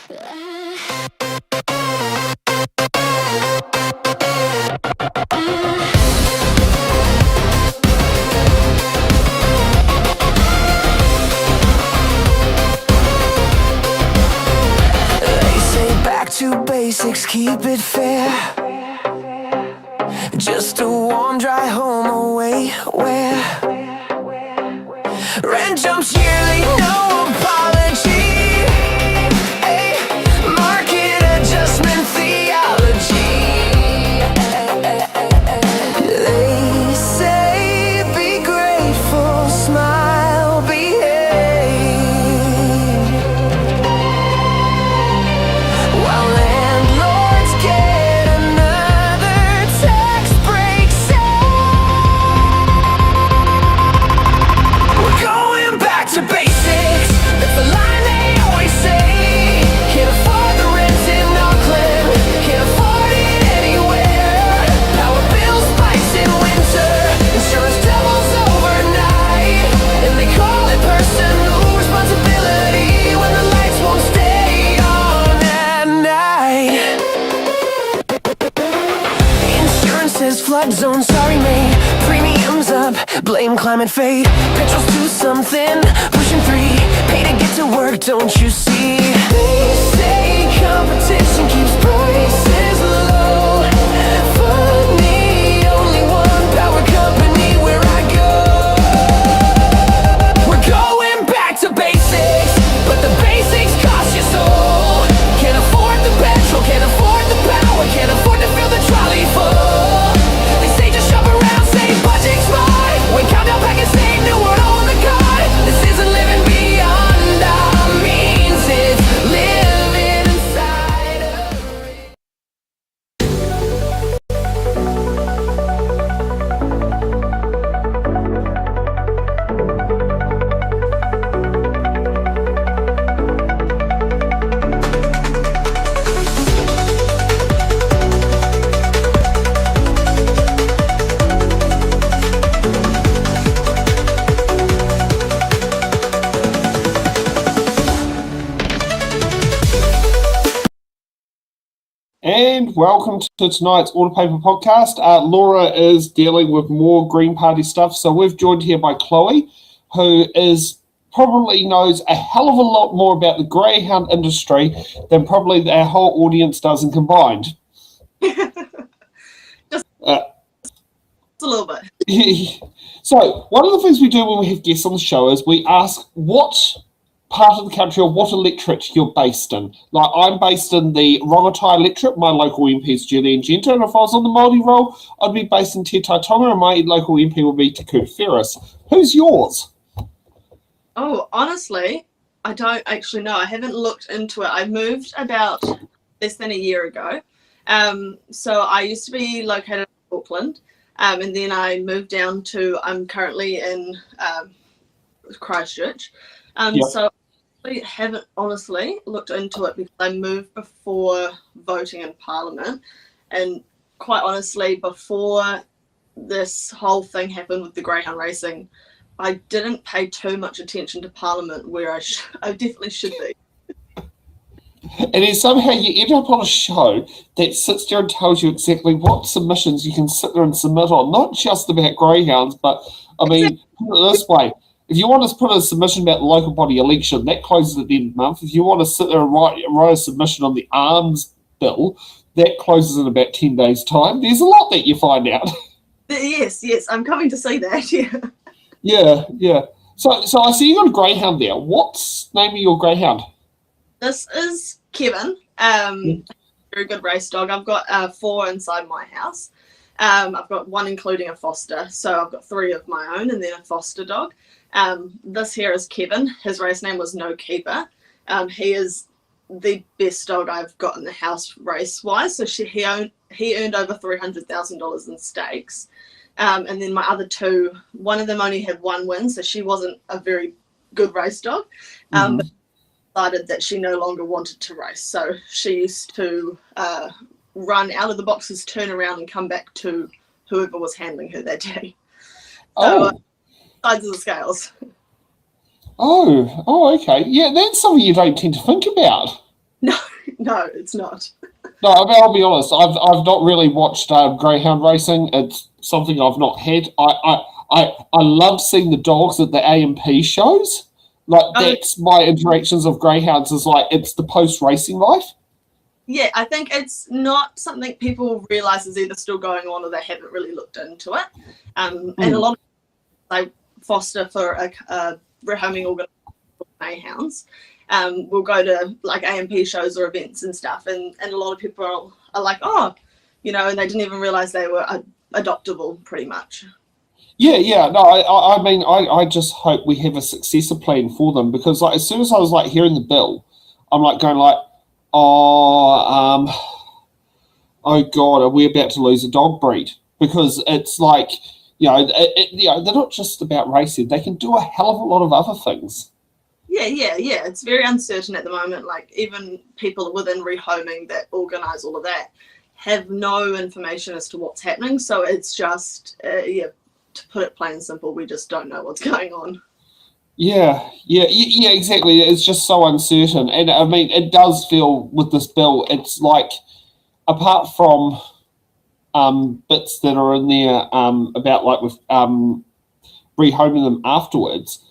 To basics, keep it fair. Just a warm, dry home away where rent jumps yearly, no apology. Ay, market adjustment theology. They say be grateful, smile, behave. While landlords get another tax break, we're going back to basics. That's the line they always say. Can't afford the rent in Auckland, can't afford it anywhere. Power bill spikes in winter, insurance doubles overnight, and they call it personal responsibility when the lights won't stay on at night. Insurance says flood zone, sorry mate. Premiums up, blame climate fade. Petrol's 2 something, pushing 3. Pay to get to work, don't you see? They say competition keeps prices low. Funny, only one power company where I go. We're going back to basics, but the basics cost your soul. Can't afford the petrol, can't afford the power, can't afford to fill the trolley full. They say just shop around, say budget smart. When countdown pack and say new world on the card. This isn't living beyond our means, it's living inside of it. And welcome to tonight's Order Paper podcast. Laura is dealing with more Green Party stuff, so we've joined here by Chloe, who probably knows a hell of a lot more about the Greyhound industry than probably our whole audience does in combined. Just a little bit. So, one of the things we do when we have guests on the show is we ask what part of the country or what electorate you're based in. Like, I'm based in the Rongotai electorate. My local MP is Julian Genta, and if I was on the Māori roll, I'd be based in Te Tai Tonga, and my local MP would be Te Kuta Ferris. Who's yours? Oh, honestly, I don't actually know. I haven't looked into it. I moved about less than a year ago. So I used to be located in Auckland, and then I moved down to, I'm currently in Christchurch. So I haven't honestly looked into it because I moved before voting in Parliament. And quite honestly, before this whole thing happened with the Greyhound racing, I didn't pay too much attention to Parliament where I definitely should be. And then somehow you end up on a show that sits there and tells you exactly what submissions you can sit there and submit on, not just about greyhounds, but, I mean, put it this way. If you want to put a submission about the local body election, that closes at the end of the month. If you want to sit there and write a submission on the arms bill, that closes in about 10 days' time. There's a lot that you find out. Yes, I'm coming to see that, Yeah. So I see you got a greyhound there. What's the name of your greyhound? This is Kevin. Very good race dog. I've got 4 inside my house. I've got 1 including a foster, so I've got 3 of my own and then a foster dog. This here is Kevin. His race name was No Keeper. He is the best dog I've got in the house race-wise. So he earned over $300,000 in stakes. And then my other 2, one of them only had 1 win, so she wasn't a very good race dog. But decided that she no longer wanted to race. So she used to run out of the boxes, turn around and come back to whoever was handling her that day. So, sides of the scales. Oh, okay. Yeah, that's something you don't tend to think about. No, it's not. No, I mean, I'll be honest. I've not really watched greyhound racing. It's something I've not had. I love seeing the dogs at the A&P shows. Like that's my interactions of greyhounds. Is like it's the post racing life. Yeah, I think it's not something people realise is either still going on or they haven't really looked into it. And a lot of they foster for a rehoming organisation called Greyhounds. We'll go to like A&P shows or events and stuff, and a lot of people are like, oh, you know, and they didn't even realise they were adoptable, pretty much. Yeah. No, I mean, I just hope we have a successor plan for them because, like, as soon as I was like hearing the bill, I'm like going like, oh God, are we about to lose a dog breed? Because it's like, you know, they're not just about racing; they can do a hell of a lot of other things. Yeah. It's very uncertain at the moment. Like even people within rehoming that organise all of that have no information as to what's happening. So it's just, to put it plain and simple, we just don't know what's going on. Yeah, exactly. It's just so uncertain. And I mean, it does feel with this bill, it's like, apart from bits that are in there about like with rehoming them afterwards,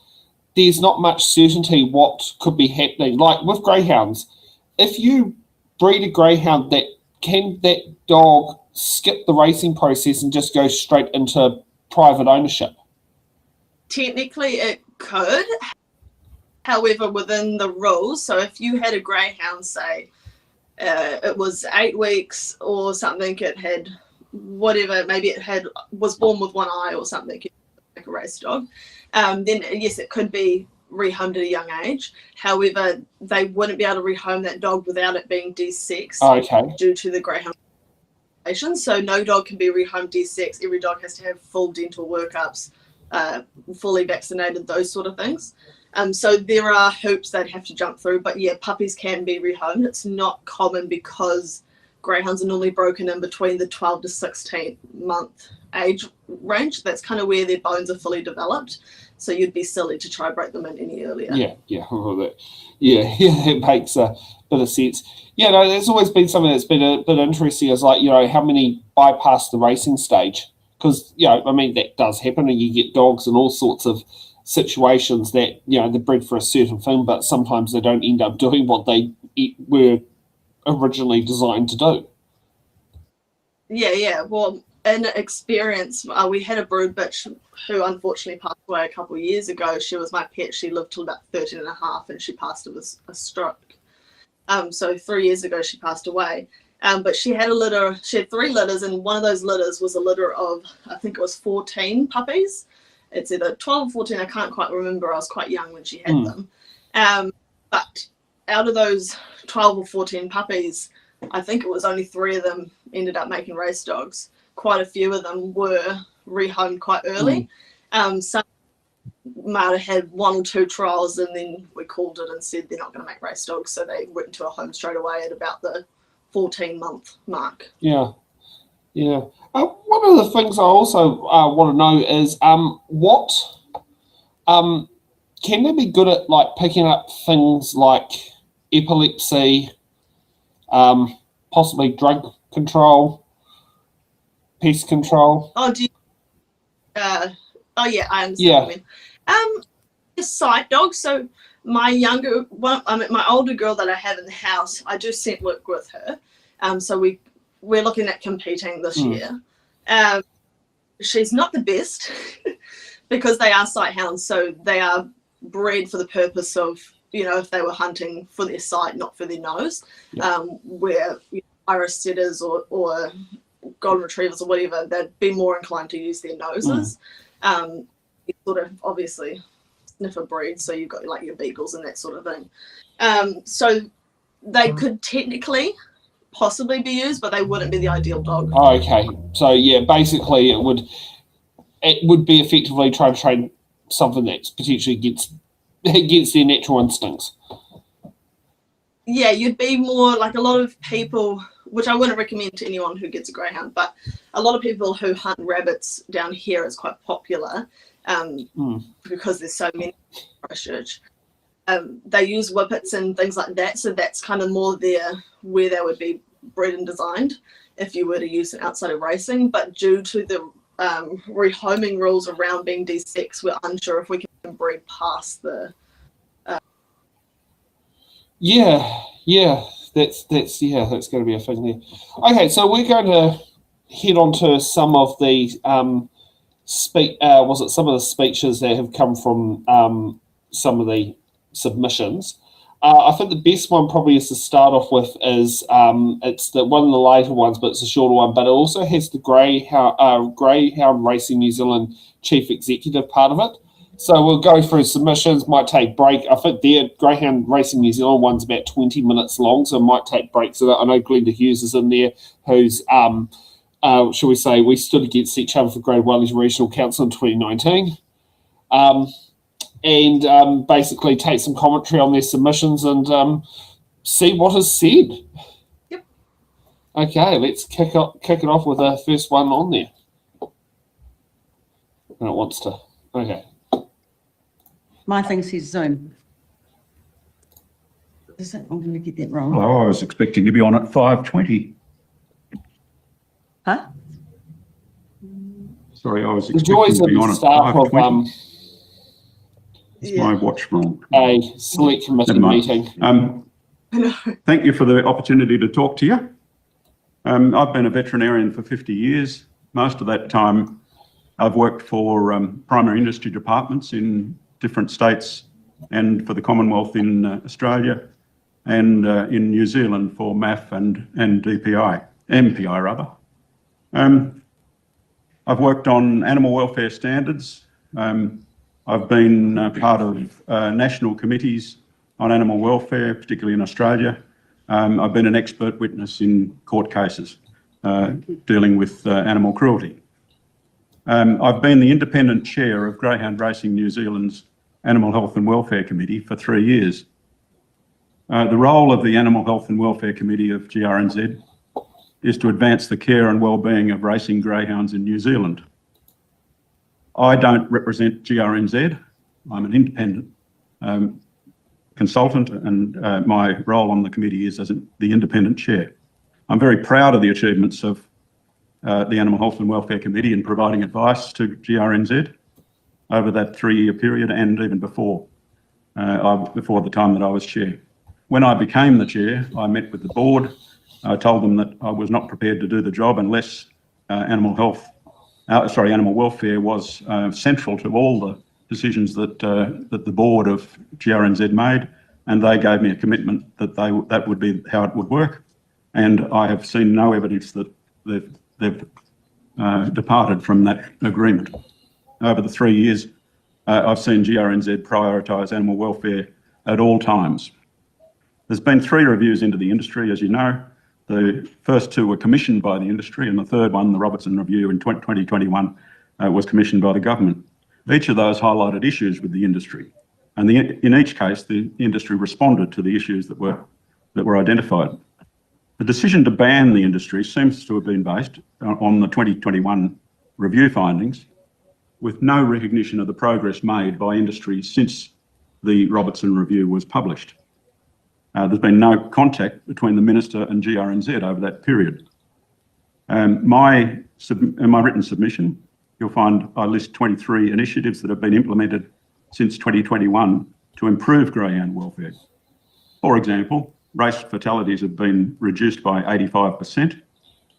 there's not much certainty what could be happening. Like with greyhounds, if you breed a greyhound, can that dog skip the racing process and just go straight into private ownership? Technically, it could. However, within the rules, so if you had a greyhound, say it was 8 weeks or something, it had whatever, maybe it was born with one eye or something, like a race dog, then yes, it could be rehomed at a young age. However, they wouldn't be able to rehome that dog without it being desexed due to the greyhound. So no dog can be rehomed desexed. Every dog has to have full dental workups, fully vaccinated, those sort of things. So there are hoops they'd have to jump through. But yeah, puppies can be rehomed. It's not common because greyhounds are normally broken in between the 12 to 16 month age range. That's kind of where their bones are fully developed. So you'd be silly to try break them in any earlier. It makes a bit of sense. Yeah, no, there's always been something that's been a bit interesting is like, you know, how many bypass the racing stage? Because, you know, I mean, that does happen and you get dogs in all sorts of situations that, you know, they're bred for a certain thing, but sometimes they don't end up doing what they were originally designed to do. Yeah. Well, in experience, we had a brood bitch who unfortunately passed away a couple of years ago. She was my pet. She lived till about 13 and a half and she passed of a stroke. So 3 years ago she passed away. But she had a litter. She had 3 litters, and one of those litters was a litter of, I think it was 14 puppies. It's either 12 or 14. I can't quite remember. I was quite young when she had them. But out of those 12 or 14 puppies, I think it was only 3 of them ended up making race dogs. Quite a few of them were rehomed quite early. Some might have had 1 or 2 trials, and then we called it and said they're not going to make race dogs, so they went into a home straight away at about the 14-month mark. Yeah. One of the things I also want to know is what can they be good at, like picking up things like epilepsy, possibly drug control, pest control? Yeah, I understand what you mean. Sight dogs. So my older girl that I have in the house, I do scent work with her. So we're looking at competing this year. She's not the best because they are sight hounds, so they are bred for the purpose of, you know, if they were hunting for their sight, not for their nose. Where Irish setters or golden retrievers or whatever, they'd be more inclined to use their noses. Sort of obviously sniffer breed, so you've got like your beagles and that sort of thing. So they could technically possibly be used, but they wouldn't be the ideal dog. Okay, so yeah, basically it would be effectively trying to train something that's potentially against their natural instincts. Yeah, you'd be more like a lot of people, which I wouldn't recommend to anyone who gets a greyhound, but a lot of people who hunt rabbits down here is quite popular because there's so many in Christchurch. they use whippets and things like that, so that's kind of more where they would be bred and designed if you were to use them outside of racing. But due to the rehoming rules around being D6, we're unsure if we can breed past the. That's going to be a thing there. Okay, so we're going to head on to some of the some of the speeches that have come from some of the submissions. I think the best one probably is to start off with is it's one of the later ones, but it's a shorter one. But it also has the Greyhound Racing New Zealand Chief Executive part of it. So we'll go through submissions, might take break. I think their Greyhound Racing New Zealand one's about 20 minutes long, so it might take breaks. So I know Glenda Hughes is in there, who's, shall we say, we stood against each other for Greater Wellington Regional Council in 2019. And basically take some commentary on their submissions and see what is said. Yep. Okay, let's kick it off with the first one on there. And it wants to. Okay. My thing says Zoom. Is it? I'm going to get that wrong. Hello, I was expecting to be on at 5:20. Huh? Sorry, I was The joys expecting to of be on the at start of 5:20. Is my watch wrong? a select committee Never mind. meeting. Thank you for the opportunity to talk to you. I've been a veterinarian for 50 years. Most of that time I've worked for primary industry departments in different states and for the Commonwealth in Australia and in New Zealand for MAF and MPI rather. I've worked on animal welfare standards. I've been part of national committees on animal welfare, particularly in Australia. I've been an expert witness in court cases dealing with animal cruelty. I've been the independent chair of Greyhound Racing New Zealand's Animal Health and Welfare Committee for 3 years. The role of the Animal Health and Welfare Committee of GRNZ is to advance the care and well-being of racing greyhounds in New Zealand. I don't represent GRNZ. I'm an independent consultant, and my role on the committee is as the independent chair. I'm very proud of the achievements of the Animal Health and Welfare Committee in providing advice to GRNZ over that 3-year period and even before the time that I was chair. When I became the chair, I met with the board. I told them that I was not prepared to do the job unless animal welfare was central to all the decisions that the board of GRNZ made, and they gave me a commitment that that would be how it would work. And I have seen no evidence that they've departed from that agreement. Over the 3 years, I've seen GRNZ prioritise animal welfare at all times. There's been 3 reviews into the industry, as you know. The first 2 were commissioned by the industry, and the third one, the Robertson Review in 2021, was commissioned by the government. Each of those highlighted issues with the industry, and in each case, the industry responded to the issues that were identified. The decision to ban the industry seems to have been based on the 2021 review findings, with no recognition of the progress made by industry since the Robertson Review was published. There's been no contact between the Minister and GRNZ over that period. In my written submission, you'll find I list 23 initiatives that have been implemented since 2021 to improve greyhound welfare. For example, race fatalities have been reduced by 85%,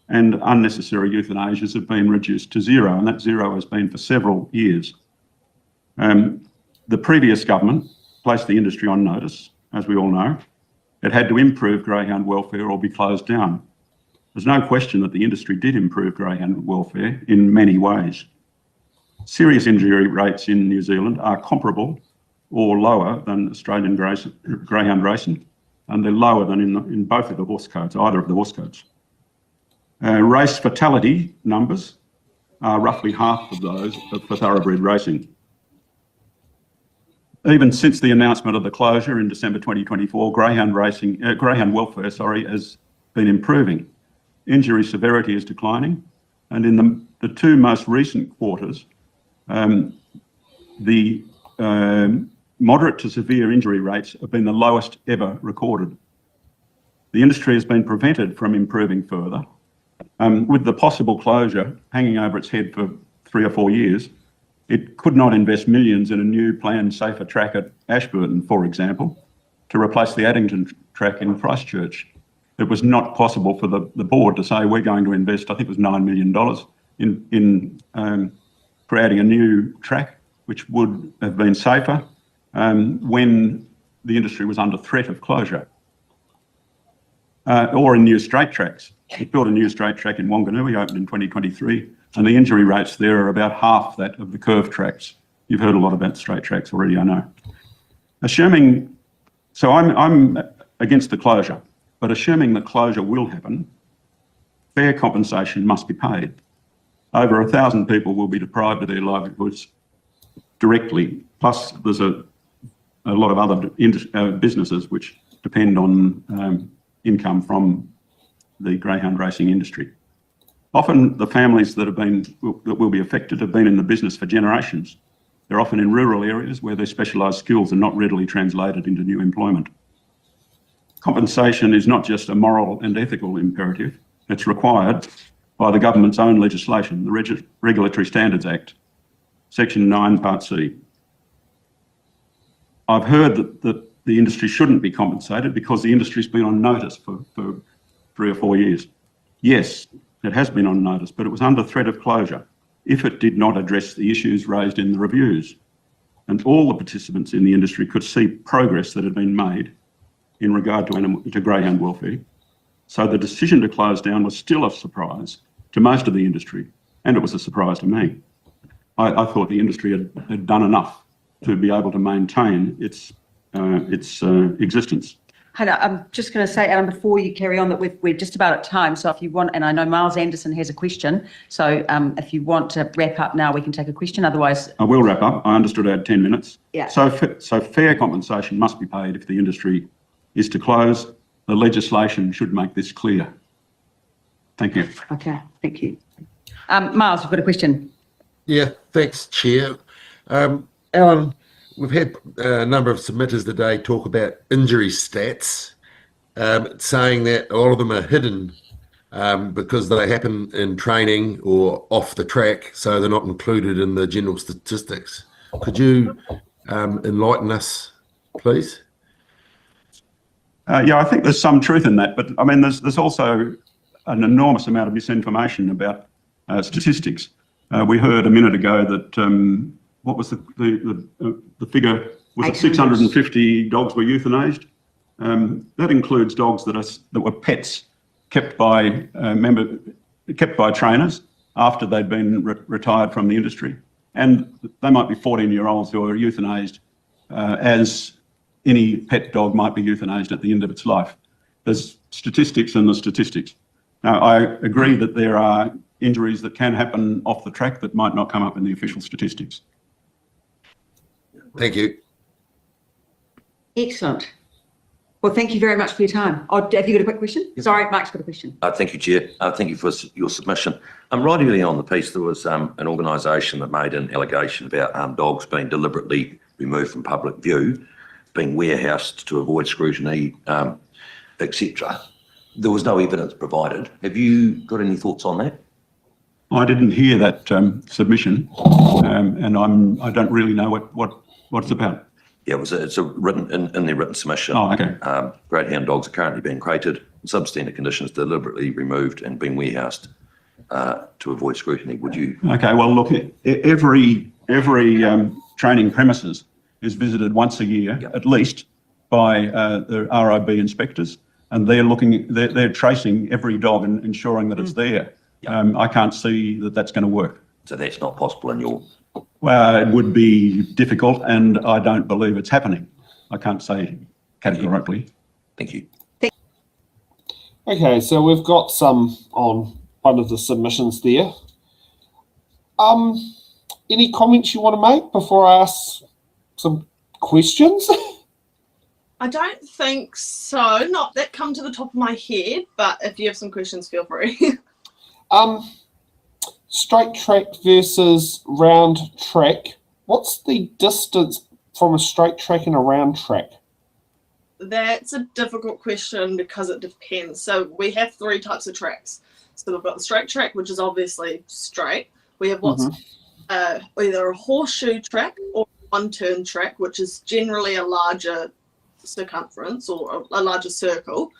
and unnecessary euthanasias have been reduced to 0, and that 0 has been for several years. The previous government placed the industry on notice, as we all know. It had to improve greyhound welfare or be closed down. There's no question that the industry did improve greyhound welfare in many ways. Serious injury rates in New Zealand are comparable or lower than Australian greyhound racing, and they're lower than in both of the horse codes, either of the horse codes. Race fatality numbers are roughly half of those for thoroughbred racing. Even since the announcement of the closure in December 2024, greyhound welfare has been improving. Injury severity is declining, and in the 2 most recent quarters, the moderate to severe injury rates have been the lowest ever recorded. The industry has been prevented from improving further. With the possible closure hanging over its head for 3 or 4 years, it could not invest millions in a new planned safer track at Ashburton, for example, to replace the Addington track in Christchurch. It was not possible for the board to say we're going to invest, I think it was $9 million in creating a new track, which would have been safer when the industry was under threat of closure. Or in new straight tracks. It built a new straight track in Wanganui, opened in 2023, and the injury rates there are about half that of the curved tracks. You've heard a lot about straight tracks already, I know. So I'm against the closure, but assuming the closure will happen, fair compensation must be paid. Over 1,000 people will be deprived of their livelihoods directly, plus there's a lot of other businesses which depend on income from the greyhound racing industry. Often the families that will be affected have been in the business for generations. They're often in rural areas where their specialised skills are not readily translated into new employment. Compensation is not just a moral and ethical imperative, it's required by the government's own legislation, the Regulatory Standards Act, Section 9, Part C. I've heard that the industry shouldn't be compensated because the industry's been on notice for 3 or 4 years. Yes, it has been on notice, but it was under threat of closure if it did not address the issues raised in the reviews. And all the participants in the industry could see progress that had been made in regard to greyhound welfare. So the decision to close down was still a surprise to most of the industry, and it was a surprise to me. I thought the industry had done enough to be able to maintain its existence. Hannah, I'm just going to say, Alan, before you carry on, that we're just about at time. So if you want, and I know Miles Anderson has a question, so if you want to wrap up now, we can take a question. Otherwise, I will wrap up. I understood I had 10 minutes. Yeah. So fair compensation must be paid if the industry is to close. The legislation should make this clear. Thank you. okay, thank you. Miles, you've got a question. Yeah, thanks, Chair. Alan, we've had a number of submitters today talk about injury stats, saying that a lot of them are hidden because they happen in training or off the track, so they're not included in the general statistics. Could you enlighten us, please? Yeah, I think there's some truth in that, but I mean, there's also an enormous amount of misinformation about statistics. We heard a minute ago that what was the figure? Was it 650 dogs were euthanized? That includes dogs that were pets kept by trainers after they'd been retired from the industry, and they might be 14-year-olds who are euthanized as any pet dog might be euthanized at the end of its life. There's statistics and the statistics. Now, I agree that there are injuries that can happen off the track that might not come up in the official statistics. Thank you. Excellent. Well, thank you very much for your time. Oh, have you got a quick question? Yes. Sorry, Mark's got a question. Thank you, Chair. Thank you for your submission. Right early on the piece, there was an organisation that made an allegation about dogs being deliberately removed from public view, being warehoused to avoid scrutiny, etc. There was no evidence provided. Have you got any thoughts on that? I didn't hear that submission, and I don't really know what it's about. Yeah, it's a written in the written submission. Oh, okay. Greyhound dogs are currently being crated in substandard conditions, deliberately removed and being warehoused to avoid scrutiny. Would you? Okay. Well, look, every training premises is visited once a year, Yep. at least, by the RIB inspectors, and they're tracing every dog and ensuring that it's there. Yep. I can't see that that's going to work. So that's not possible in your... Well, it would be difficult, and I don't believe it's happening. I can't say categorically. Thank you. Okay, so we've got some on one of the submissions there. Any comments you want to make before I ask some questions? I don't think so. Not that come to the top of my head, but if you have some questions, feel free. Straight track versus round track. What's the distance from a straight track and a round track? That's a difficult question because it depends. So we have 3 types of tracks. So we've got the straight track, which is obviously straight. We have what's either a horseshoe track or a one-turn track, which is generally a larger circumference or a larger circle,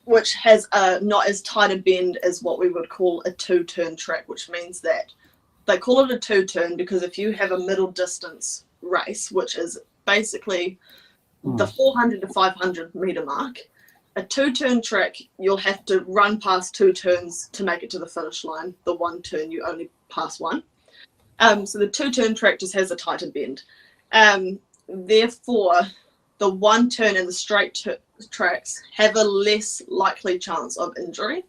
which has not as tight a bend as what we would call a 2-turn track, which means that they call it a 2-turn because if you have a middle distance race, which is basically the 400 to 500 meter mark, a 2-turn track, you'll have to run past 2 turns to make it to the finish line. The 1 turn, you only pass 1. So the 2-turn track just has a tighter bend. Therefore, the 1 turn and the straight tracks have a less likely chance of injury.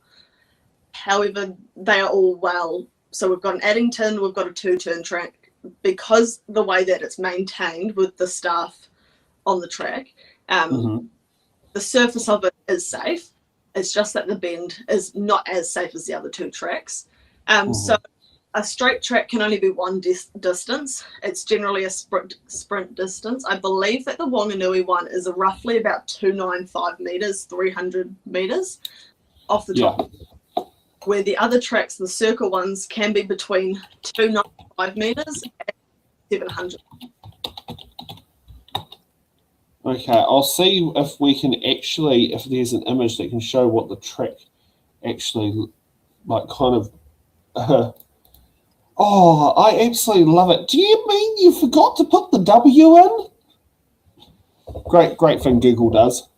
However, they are all well. So we've got an Addington, we've got a 2-turn track. Because the way that it's maintained with the staff on the track, the surface of it is safe. It's just that the bend is not as safe as the other 2 tracks. So a straight track can only be one distance. It's generally a sprint distance. I believe that the Wanganui one is roughly about 295 meters, 300 meters off the top. Where the other tracks, the circle ones, can be between 295 meters and 700. Okay, I'll see if we can actually, if there's an image that can show what the track actually, like, kind of. Oh, I absolutely love it. Do you mean you forgot to put the W in? Great thing Google does.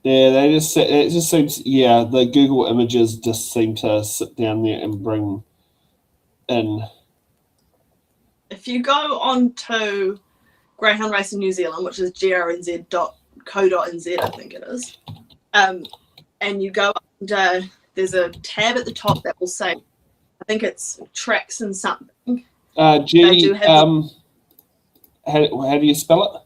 Yeah, it just seems, the Google images just seem to sit down there and bring in. If you go on to Greyhound Racing New Zealand, which is grnz.co.nz, I think it is, and you go under, there's a tab at the top that will say, I think it's tracks and something. How do you spell it?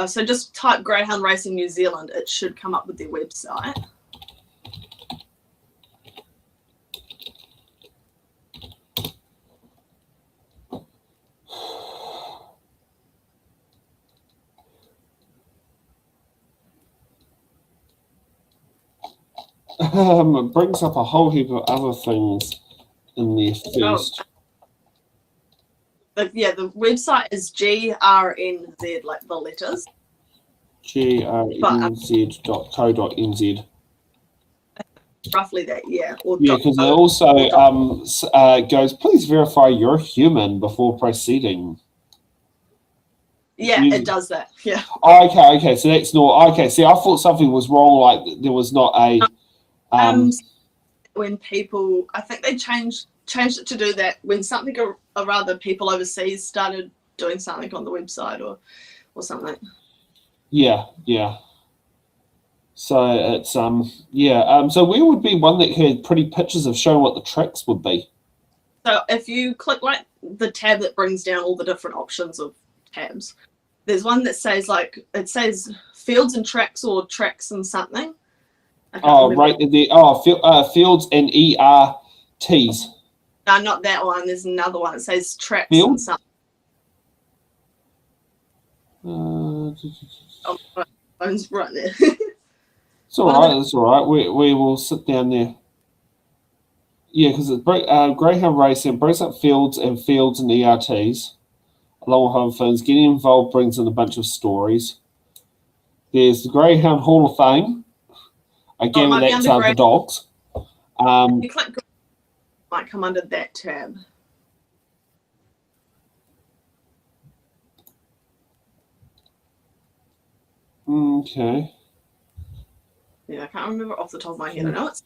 So just type Greyhound Racing New Zealand. It should come up with their website. It brings up a whole heap of other things in there first. But yeah, the website is GRNZ, like the letters. grnz.co.nz. Roughly that, yeah. Yeah, because it also goes, please verify you're human before proceeding. Yeah, it does that. Yeah. Oh, okay. So that's not okay. See, I thought something was wrong. Like there was not a. When people, I think they changed it to do that when something, or rather, people overseas started doing something on the website or something. Yeah. So it's so where would be one that had pretty pictures of showing what the tracks would be? So if you click like the tab that brings down all the different options of tabs, there's one that says fields and tracks or tracks and something. Oh, right there. Oh, fields and ERTs. No, not that one. There's another one. It says tracks Field? and something. Phone's right there. It's all right. It's all right. We will sit down there. Yeah, because Greyhound Racing brings up fields and ERTs. Along with home phones, getting involved brings in a bunch of stories. There's the Greyhound Hall of Fame. Again, that's the dogs. If you click, it might come under that tab. Okay. Yeah, I can't remember off the top of my head. I know it's.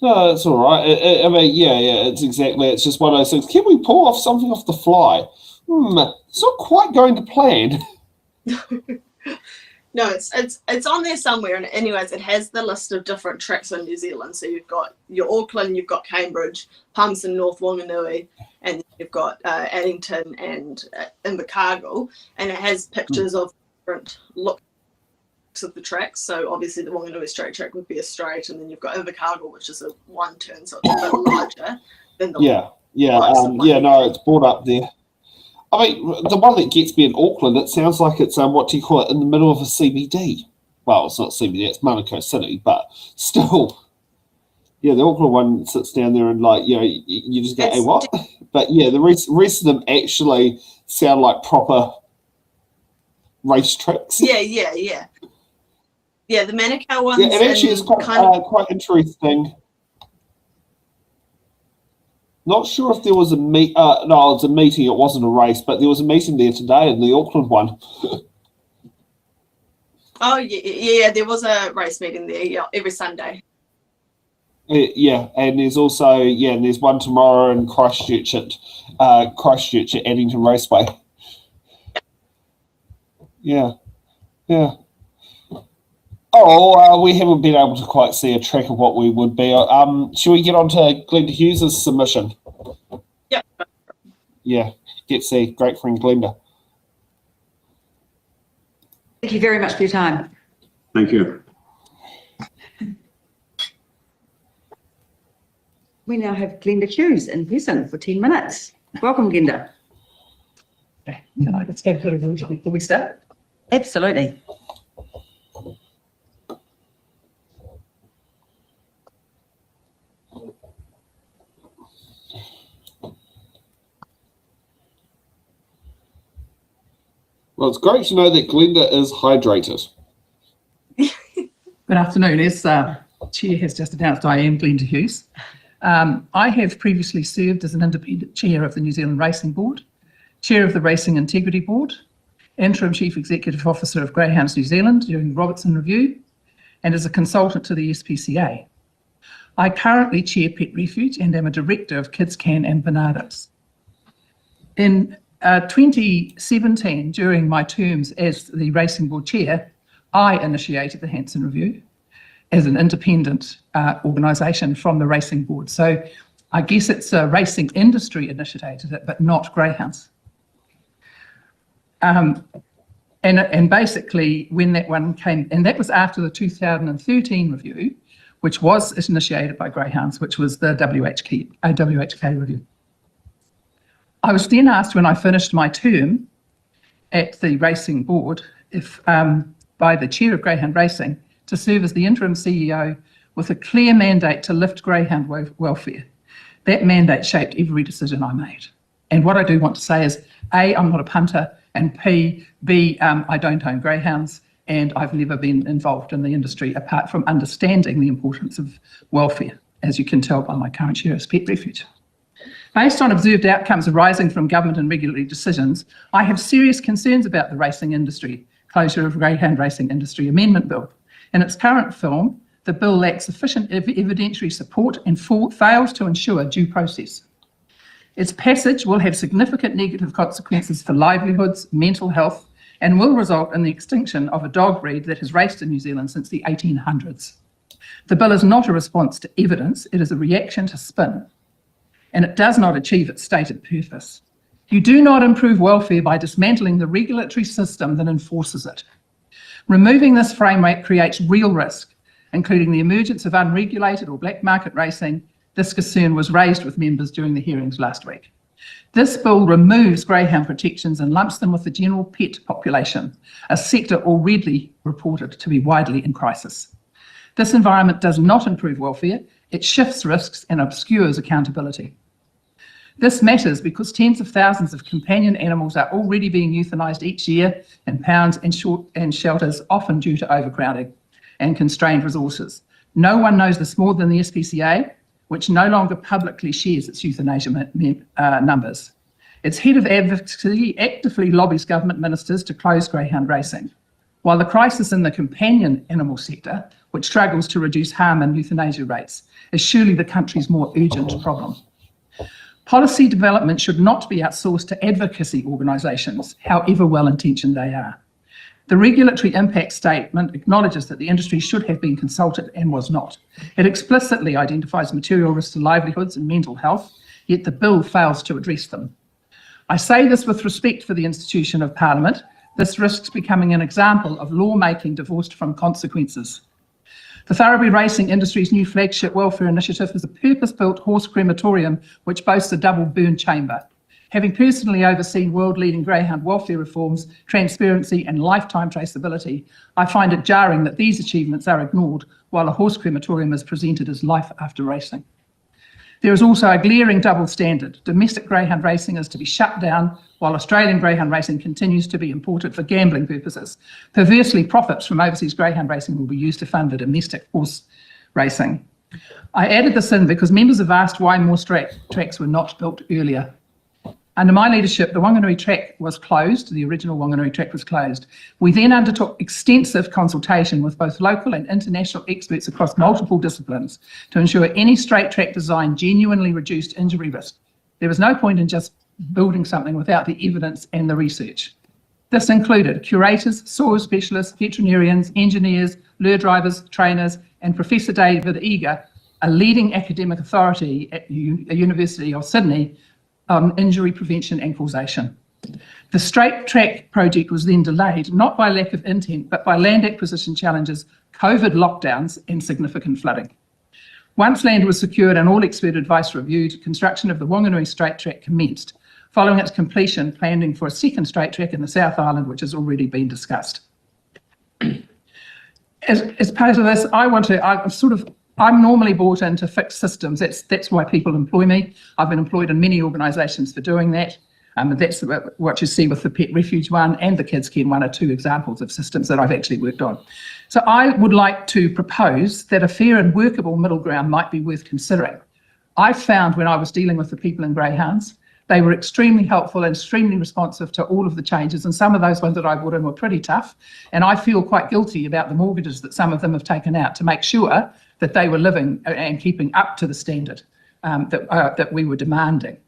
No, it's all right. I mean, it's exactly. It's just one of those things. Can we pull off something off the fly? It's not quite going to plan. No, it's on there somewhere. And anyways, it has the list of different tracks in New Zealand. So you've got your Auckland, you've got Cambridge, Palmerston North, Wanganui, and you've got Addington and Invercargill. And it has pictures of different looks of the tracks. So obviously the Wanganui straight track would be a straight, and then you've got Invercargill, which is a one turn, so it's a bit larger than the Yeah, no, it's brought up there. I mean, the one that gets me in Auckland, it sounds like it's what do you call it, in the middle of a CBD. Well, it's not CBD, it's Manukau City, but still. Yeah, the Auckland one sits down there and you just go, hey, what? But yeah, the rest of them actually sound like proper race tricks. Yeah, the Manukau ones. Yeah, it actually is quite interesting. Not sure if there was a no, it was a meeting. It wasn't a race, but there was a meeting there today in the Auckland one. Oh yeah, there was a race meeting there. Yeah, every Sunday. Yeah, and there's also and there's one tomorrow in Christchurch at Addington Raceway. Yeah. Oh, we haven't been able to quite see a track of what we would be. Shall we get on to Glenda Hughes' submission? Yep. Yeah, get to see great friend Glenda. Thank you very much for your time. Thank you. We now have Glenda Hughes in person for 10 minutes. Welcome, Glenda. Can I just have a little bit before we start? Absolutely. Well, it's great to know that Glenda is hydrated. Good afternoon. As Chair has just announced, I am Glenda Hughes. I have previously served as an independent chair of the New Zealand Racing Board, chair of the Racing Integrity Board, interim chief executive officer of Greyhounds New Zealand during the Robertson Review, and as a consultant to the SPCA. I currently chair Pet Refuge and am a director of Kids Can and Bernardos. In 2017, during my terms as the Racing Board chair, I initiated the Hanson Review as an independent organisation from the Racing Board. So I guess it's a racing industry initiated it, but not Greyhounds. And basically when that one came, and that was after the 2013 review, which was initiated by Greyhounds, which was the WHK review. I was then asked when I finished my term at the Racing Board if by the chair of Greyhound Racing to serve as the interim CEO with a clear mandate to lift greyhound welfare. That mandate shaped every decision I made. And what I do want to say is, A, I'm not a punter, and B, I don't own greyhounds, and I've never been involved in the industry apart from understanding the importance of welfare, as you can tell by my current chair as Pet Refuge. Based on observed outcomes arising from government and regulatory decisions, I have serious concerns about the racing industry, closure of Greyhound Racing Industry Amendment Bill. In its current form, the bill lacks sufficient evidentiary support and fails to ensure due process. Its passage will have significant negative consequences for livelihoods, mental health, and will result in the extinction of a dog breed that has raced in New Zealand since the 1800s. The bill is not a response to evidence, it is a reaction to spin, and it does not achieve its stated purpose. You do not improve welfare by dismantling the regulatory system that enforces it. Removing this framework creates real risk, including the emergence of unregulated or black market racing. This concern was raised with members during the hearings last week. This bill removes greyhound protections and lumps them with the general pet population, a sector already reported to be widely in crisis. This environment does not improve welfare, it shifts risks and obscures accountability. This matters because tens of thousands of companion animals are already being euthanised each year in pounds and shelters, often due to overcrowding and constrained resources. No one knows this more than the SPCA, which no longer publicly shares its euthanasia numbers. Its head of advocacy actively lobbies government ministers to close greyhound racing, while the crisis in the companion animal sector, which struggles to reduce harm and euthanasia rates, is surely the country's more urgent problem. Policy development should not be outsourced to advocacy organisations, however well-intentioned they are. The regulatory impact statement acknowledges that the industry should have been consulted and was not. It explicitly identifies material risks to livelihoods and mental health, yet the bill fails to address them. I say this with respect for the institution of Parliament. This risks becoming an example of lawmaking divorced from consequences. The Thoroughbred racing industry's new flagship welfare initiative is a purpose-built horse crematorium which boasts a double burn chamber. Having personally overseen world-leading greyhound welfare reforms, transparency and lifetime traceability, I find it jarring that these achievements are ignored while a horse crematorium is presented as life after racing. There is also a glaring double standard. Domestic greyhound racing is to be shut down while Australian greyhound racing continues to be imported for gambling purposes. Perversely, profits from overseas greyhound racing will be used to fund the domestic horse racing. I added this in because members have asked why more tracks were not built earlier. Under my leadership, the Wanganui track was closed, the original Wanganui track was closed. We then undertook extensive consultation with both local and international experts across multiple disciplines to ensure any straight track design genuinely reduced injury risk. There was no point in just building something without the evidence and the research. This included curators, soil specialists, veterinarians, engineers, lure drivers, trainers, and Professor David Eager, a leading academic authority at the University of Sydney, on injury prevention and causation. The straight track project was then delayed, not by lack of intent, but by land acquisition challenges, COVID lockdowns and significant flooding. Once land was secured and all expert advice reviewed, construction of the Wanganui straight track commenced. Following its completion, planning for a second straight track in the South Island, which has already been discussed. As part of this, I'm normally brought in to fix systems. That's why people employ me. I've been employed in many organisations for doing that. That's what you see with the Pet Refuge one and the Kids Care one are two examples of systems that I've actually worked on. So I would like to propose that a fair and workable middle ground might be worth considering. I found when I was dealing with the people in Greyhounds, they were extremely helpful and extremely responsive to all of the changes, and some of those ones that I brought in were pretty tough. And I feel quite guilty about the mortgages that some of them have taken out to make sure that they were living and keeping up to the standard that we were demanding.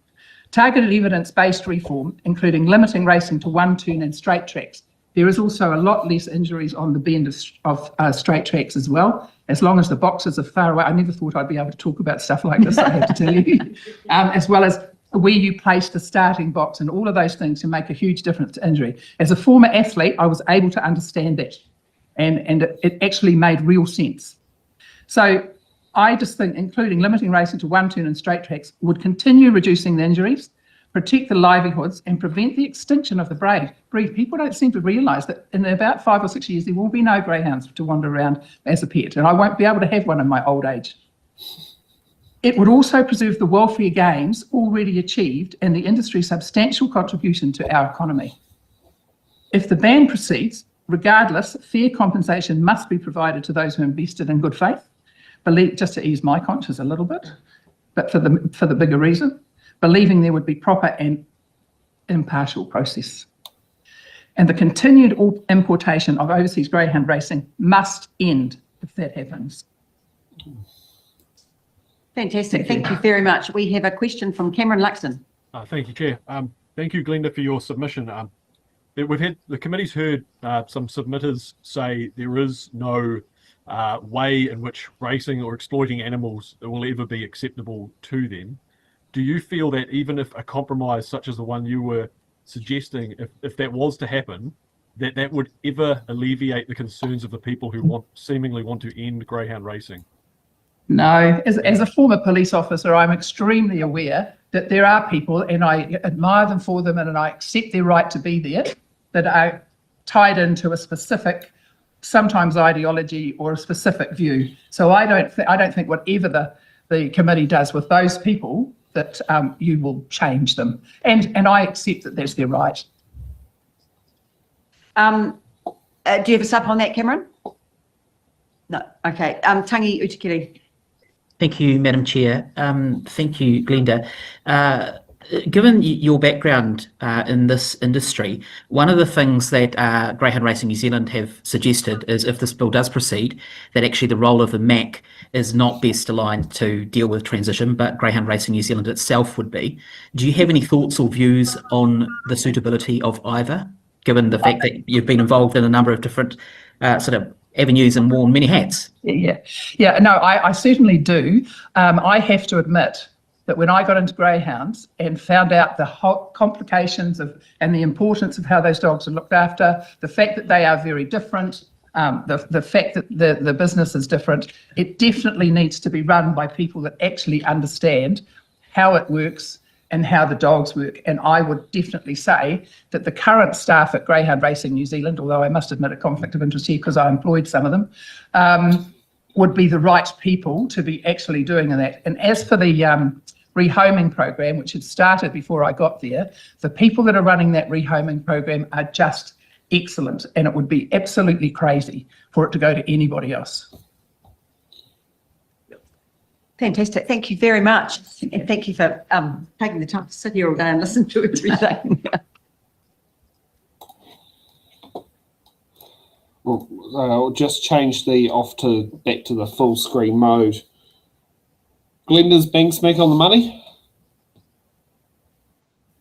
Targeted evidence-based reform, including limiting racing to one turn and straight tracks. There is also a lot less injuries on the bend of straight tracks as well, as long as the boxes are far away. I never thought I'd be able to talk about stuff like this, I have to tell you. As well as where you place the starting box and all of those things can make a huge difference to injury. As a former athlete, I was able to understand that, and it actually made real sense. So I just think including limiting racing to one turn and straight tracks would continue reducing the injuries, protect the livelihoods and prevent the extinction of the breed. People don't seem to realise that in about 5 or 6 years there will be no greyhounds to wander around as a pet, and I won't be able to have one in my old age. It would also preserve the welfare gains already achieved and the industry's substantial contribution to our economy. If the ban proceeds, regardless, fair compensation must be provided to those who invested in good faith. Just to ease my conscience a little bit, but for the bigger reason, believing there would be proper and impartial process. And the continued importation of overseas greyhound racing must end if that happens. Fantastic. Thank you very much. We have a question from Cameron Luxton. Thank you, Chair. Thank you, Glenda, for your submission. The committee's heard some submitters say there is no way in which racing or exploiting animals will ever be acceptable to them. Do you feel that even if a compromise such as the one you were suggesting, if that was to happen, that would ever alleviate the concerns of the people who seemingly want to end greyhound racing? No, as a former police officer, I'm extremely aware that there are people, and I admire them for them, and I accept their right to be there, that are tied into a specific, sometimes ideology or a specific view. So I don't think whatever the committee does with those people that you will change them, and I accept that that's their right. Do you have a sup on that, Cameron? No. Okay. Tangi Utikiri. Thank you, Madam Chair. Thank you, Glenda. Given your background in this industry, one of the things that Greyhound Racing New Zealand have suggested is if this bill does proceed, that actually the role of the MAC is not best aligned to deal with transition, but Greyhound Racing New Zealand itself would be. Do you have any thoughts or views on the suitability of either, given the fact that you've been involved in a number of different sort of avenues and worn many hats? Yeah. No, I certainly do. I have to admit that when I got into greyhounds and found out the complications of and the importance of how those dogs are looked after, the fact that they are very different, the fact that the business is different, it definitely needs to be run by people that actually understand how it works and how the dogs work. And I would definitely say that the current staff at Greyhound Racing New Zealand, although I must admit a conflict of interest here because I employed some of them, would be the right people to be actually doing that. And as for the rehoming program, which had started before I got there, the people that are running that rehoming program are just excellent, and it would be absolutely crazy for it to go to anybody else. Fantastic. Thank you very much. And thank you for taking the time to sit here all day and listen to everything. Well, I'll just change back to the full screen mode. Glenda's bang smack on the money?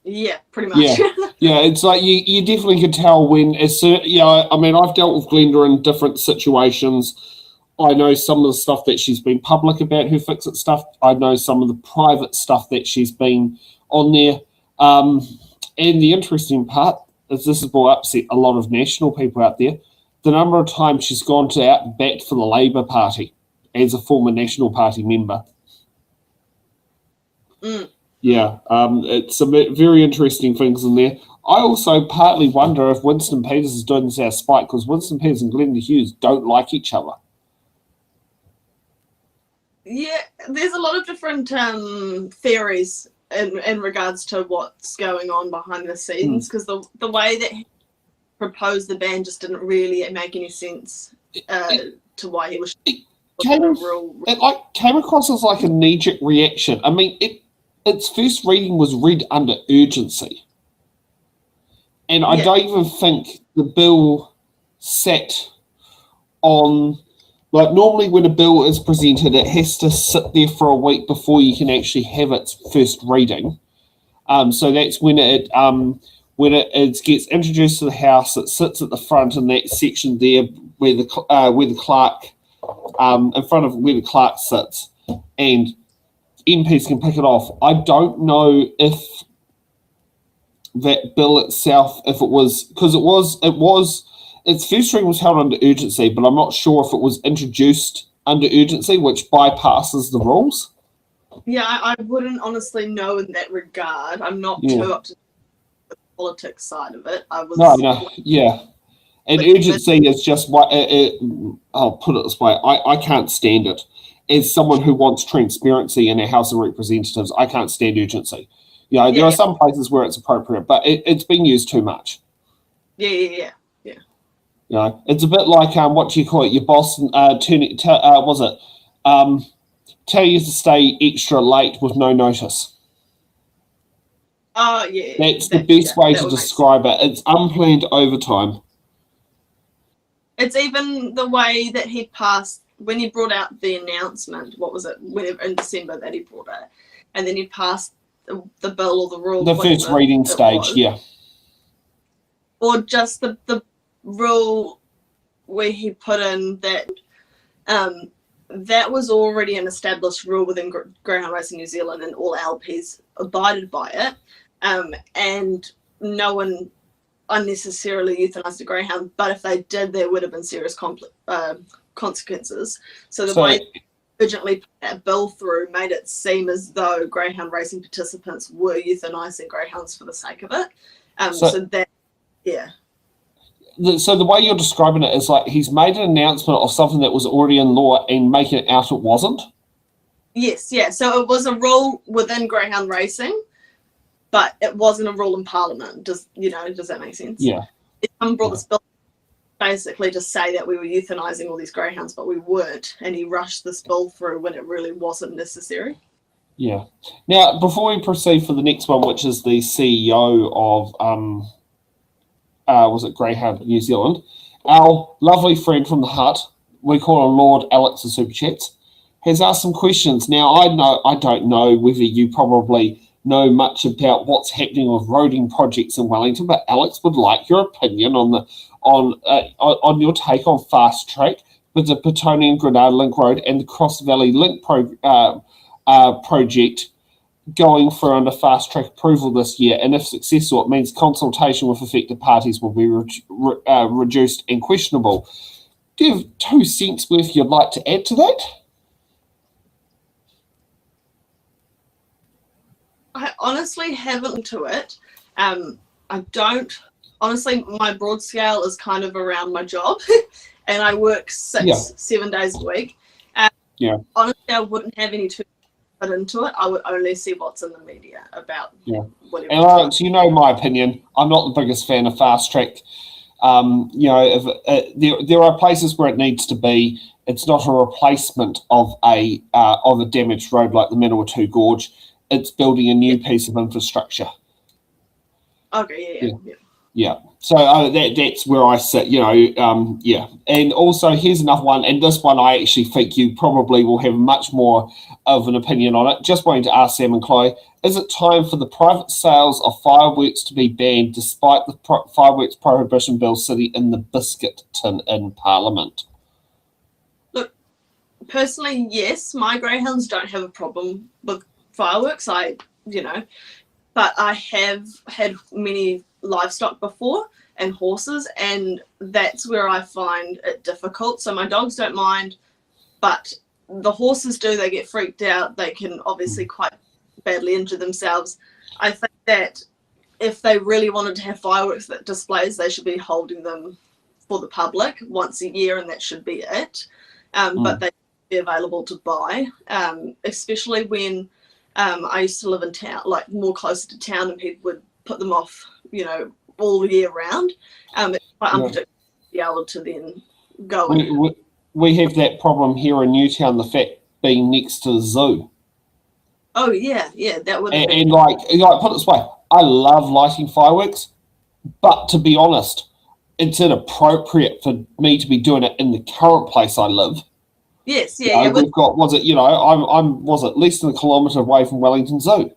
Yeah, pretty much. Yeah, yeah. It's like you definitely could tell when I mean, I've dealt with Glenda in different situations. I know some of the stuff that she's been public about, her fix-it stuff. I know some of the private stuff that she's been on there. And the interesting part is this will upset a lot of national people out there. The number of times she's gone out and backed for the Labour Party as a former National Party member. Yeah, it's some very interesting things in there. I also partly wonder if Winston Peters is doing this out of spite, because Winston Peters and Glenda Hughes don't like each other. Yeah, there's a lot of different theories in regards to what's going on behind the scenes, because the way that he proposed the ban just didn't really make any sense to why he was. It came across as like a knee-jerk reaction. I mean, its first reading was read under urgency, and I don't even think the bill sat on. Like, normally when a bill is presented, it has to sit there for a week before you can actually have its first reading. So that's when it gets introduced to the House. It sits at the front in that section there where the clerk, in front of where the clerk sits, and MPs can pick it off. I don't know if that bill itself, if it was, because it was. Its first reading was held under urgency, but I'm not sure if it was introduced under urgency, which bypasses the rules. Yeah, I wouldn't honestly know in that regard. I'm not too up to the politics side of it. And urgency is just what I'll put it this way. I can't stand it. As someone who wants transparency in our House of Representatives, I can't stand urgency. There are some places where it's appropriate, but it's been used too much. Yeah. It's a bit like what do you call it? Your boss tell you to stay extra late with no notice. Oh yeah. That's the best way to describe it. It's unplanned overtime. It's even the way that he passed when he brought out the announcement. What was it? Whenever in December that he brought it, and then he passed the bill or the rule. The first reading stage, or just the rule where he put in that that was already an established rule within Greyhound Racing New Zealand, and all LPs abided by it, and no one unnecessarily euthanized a greyhound, but if they did, there would have been serious consequences. So the way urgently put that bill through made it seem as though greyhound racing participants were euthanizing greyhounds for the sake of it. So the way you're describing it is like he's made an announcement of something that was already in law and making it out it wasn't? Yes, yeah. So it was a rule within greyhound racing, but it wasn't a rule in Parliament. Does that make sense? Yeah. Someone brought this bill basically to say that we were euthanizing all these greyhounds, but we weren't, and he rushed this bill through when it really wasn't necessary. Yeah. Now, before we proceed for the next one, which is the CEO of was it Greyhound New Zealand, our lovely friend from the hut, we call him Lord Alex of Super Chats, has asked some questions. Now, I don't know whether you probably know much about what's happening with roading projects in Wellington, but Alex would like your opinion on your take on fast track with the Petonian Grenada Link Road and the Cross Valley Link project going for under fast track approval this year, and if successful, it means consultation with affected parties will be reduced and questionable. do you have 2 cents worth you'd like to add to that? I honestly haven't to it. I don't. Honestly, my broad scale is kind of around my job, and I work 7 days a week. Honestly, I wouldn't have any too much into it. I would only see what's in the media about whatever. And Alex, you know my opinion. I'm not the biggest fan of fast track. If there are places where it needs to be. It's not a replacement of a damaged road like the Manawatu Gorge. It's building a new piece of infrastructure. Okay, Yeah. So that's where I sit, And also, here's another one, and this one I actually think you probably will have much more of an opinion on it. Just wanting to ask Sam and Chloe, is it time for the private sales of fireworks to be banned despite the fireworks prohibition bill sitting in the biscuit tin in Parliament? Look, personally, yes, my greyhounds don't have a problem with fireworks. But I have had many livestock before and horses, and that's where I find it difficult. So my dogs don't mind, but the horses do. They get freaked out. They can obviously quite badly injure themselves. I think that if they really wanted to have fireworks displays, they should be holding them for the public once a year, and that should be it. But they should be available to buy, especially when I used to live in town, like more closer to town, and people would put them off, all year round. It's quite unpredictable to be able to then go. We have that problem here in Newtown, the fact being next to the zoo. Oh yeah, that would. And like put it this way, I love lighting fireworks, but to be honest, it's inappropriate for me to be doing it in the current place I live. Yes, We've got, I'm less than a kilometre away from Wellington Zoo.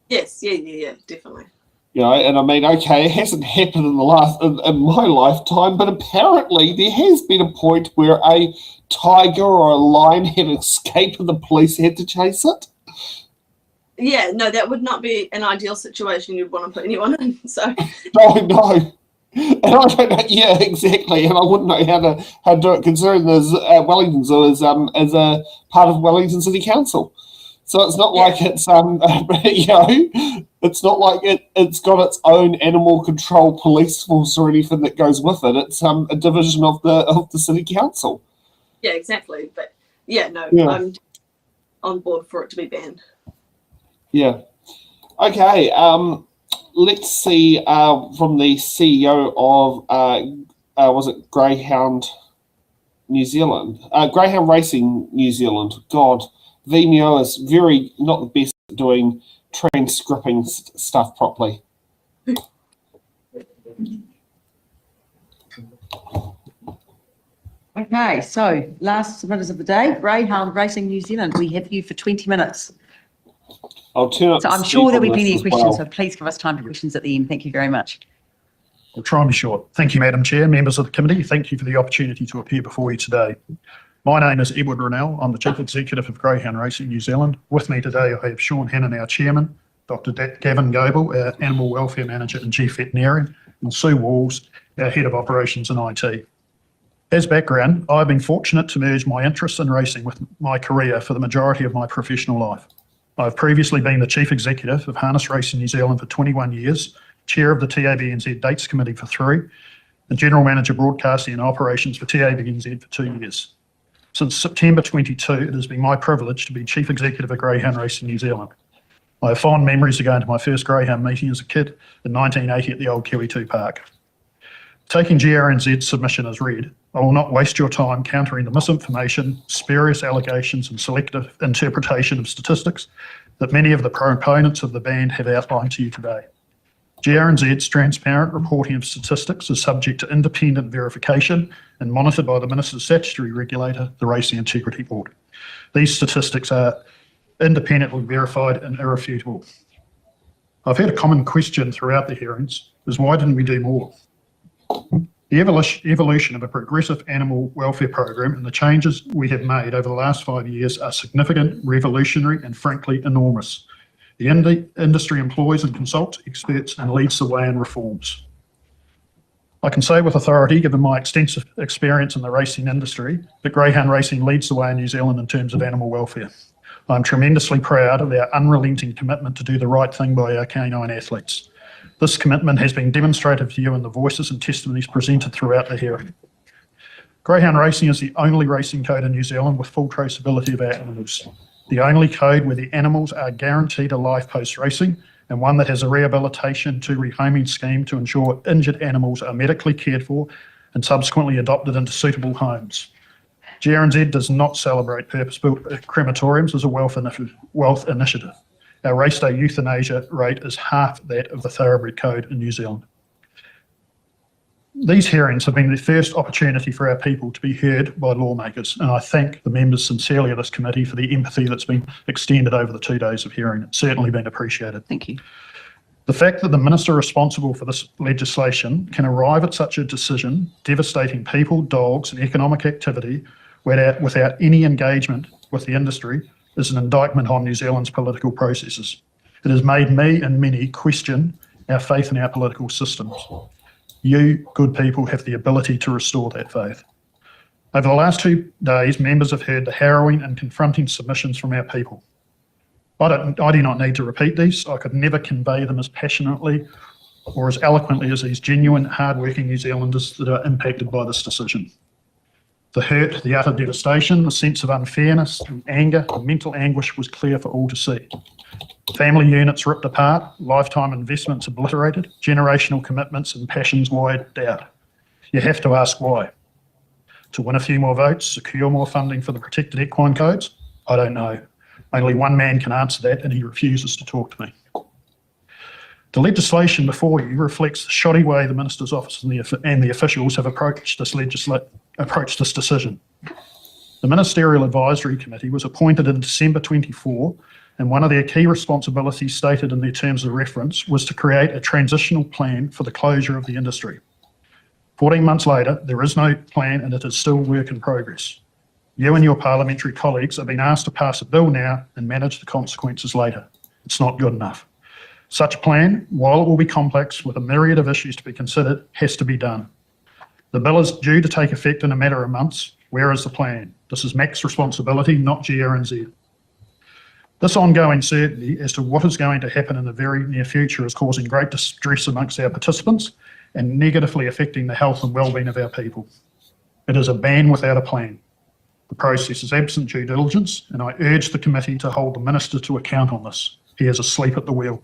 Yes, yeah, definitely. And I mean, okay, it hasn't happened in my lifetime, but apparently there has been a point where a tiger or a lion had escaped and the police had to chase it. Yeah, no, that would not be an ideal situation you'd want to put anyone in. So No. And I don't know. Yeah, exactly. And I wouldn't know how to do it, considering there's Wellington Zoo is a part of Wellington City Council. So it's not like it's it's not like it's got its own animal control police force or anything that goes with it. It's a division of the city council. Yeah, exactly. But I'm on board for it to be banned. Yeah. Okay. Let's see from the CEO of was it Greyhound New Zealand? Greyhound Racing New Zealand. God, Vimeo is very not the best at doing transcribing stuff properly. Okay, so last submitters of the day, Greyhound Racing New Zealand. We have you for 20 minutes. I'll turn up. So I'm sure there'll be plenty of questions, so please give us time for questions at the end. Thank you very much. I'll try and be short. Thank you, Madam Chair, members of the committee. Thank you for the opportunity to appear before you today. My name is Edward Rennell. I'm the Chief Executive of Greyhound Racing New Zealand. With me today, I have Sean Hannon, our Chairman, Dr. Gavin Goebel, our Animal Welfare Manager and Chief Veterinarian, and Sue Walls, our Head of Operations and IT. As background, I've been fortunate to merge my interest in racing with my career for the majority of my professional life. I've previously been the Chief Executive of Harness Racing New Zealand for 21 years, Chair of the TABNZ Dates Committee for 3, and General Manager Broadcasting and Operations for TABNZ for 2 years. Since September 22, it has been my privilege to be Chief Executive of Greyhound Racing New Zealand. I have fond memories of going to my first Greyhound meeting as a kid in 1980 at the old Kiwi 2 Park. Taking GRNZ's submission as read, I will not waste your time countering the misinformation, spurious allegations and selective interpretation of statistics that many of the proponents of the ban have outlined to you today. GRNZ's transparent reporting of statistics is subject to independent verification and monitored by the Minister's statutory regulator, the Racing Integrity Board. These statistics are independently verified and irrefutable. I've had a common question throughout the hearings, is why didn't we do more? The evolution of a progressive animal welfare program and the changes we have made over the last 5 years are significant, revolutionary, and frankly enormous. The industry employs and consults experts and leads the way in reforms. I can say with authority, given my extensive experience in the racing industry, that greyhound racing leads the way in New Zealand in terms of animal welfare. I'm tremendously proud of our unrelenting commitment to do the right thing by our canine athletes. This commitment has been demonstrated to you in the voices and testimonies presented throughout the hearing. Greyhound racing is the only racing code in New Zealand with full traceability of our animals. The only code where the animals are guaranteed a life post-racing, and one that has a rehabilitation to rehoming scheme to ensure injured animals are medically cared for and subsequently adopted into suitable homes. GRNZ does not celebrate purpose-built crematoriums as a wealth initiative. Our race day euthanasia rate is half that of the thoroughbred code in New Zealand. These hearings have been the first opportunity for our people to be heard by lawmakers, and I thank the members sincerely of this committee for the empathy that's been extended over the 2 days of hearing. It's certainly been appreciated. Thank you. The fact that the minister responsible for this legislation can arrive at such a decision, devastating people, dogs, and economic activity without any engagement with the industry, is an indictment on New Zealand's political processes. It has made me and many question our faith in our political systems. You, good people, have the ability to restore that faith. Over the last 2 days, members have heard the harrowing and confronting submissions from our people. I do not need to repeat these. I could never convey them as passionately or as eloquently as these genuine, hard-working New Zealanders that are impacted by this decision. The hurt, the utter devastation, the sense of unfairness, and anger, and mental anguish was clear for all to see. Family units ripped apart, lifetime investments obliterated, generational commitments and passions wiped out. You have to ask why. To win a few more votes, secure more funding for the protected equine codes? I don't know. Only one man can answer that, and he refuses to talk to me. The legislation before you reflects the shoddy way the Minister's office and the officials have approached this decision. The Ministerial Advisory Committee was appointed in December 24, and one of their key responsibilities stated in their terms of reference was to create a transitional plan for the closure of the industry. 14 months later, there is no plan and it is still work in progress. You and your parliamentary colleagues have been asked to pass a bill now and manage the consequences later. It's not good enough. Such a plan, while it will be complex with a myriad of issues to be considered, has to be done. The bill is due to take effect in a matter of months. Where is the plan? This is MAC's responsibility, not GRNZ. This ongoing certainty as to what is going to happen in the very near future is causing great distress amongst our participants and negatively affecting the health and well-being of our people. It is a ban without a plan. The process is absent due diligence, and I urge the committee to hold the Minister to account on this. He is asleep at the wheel.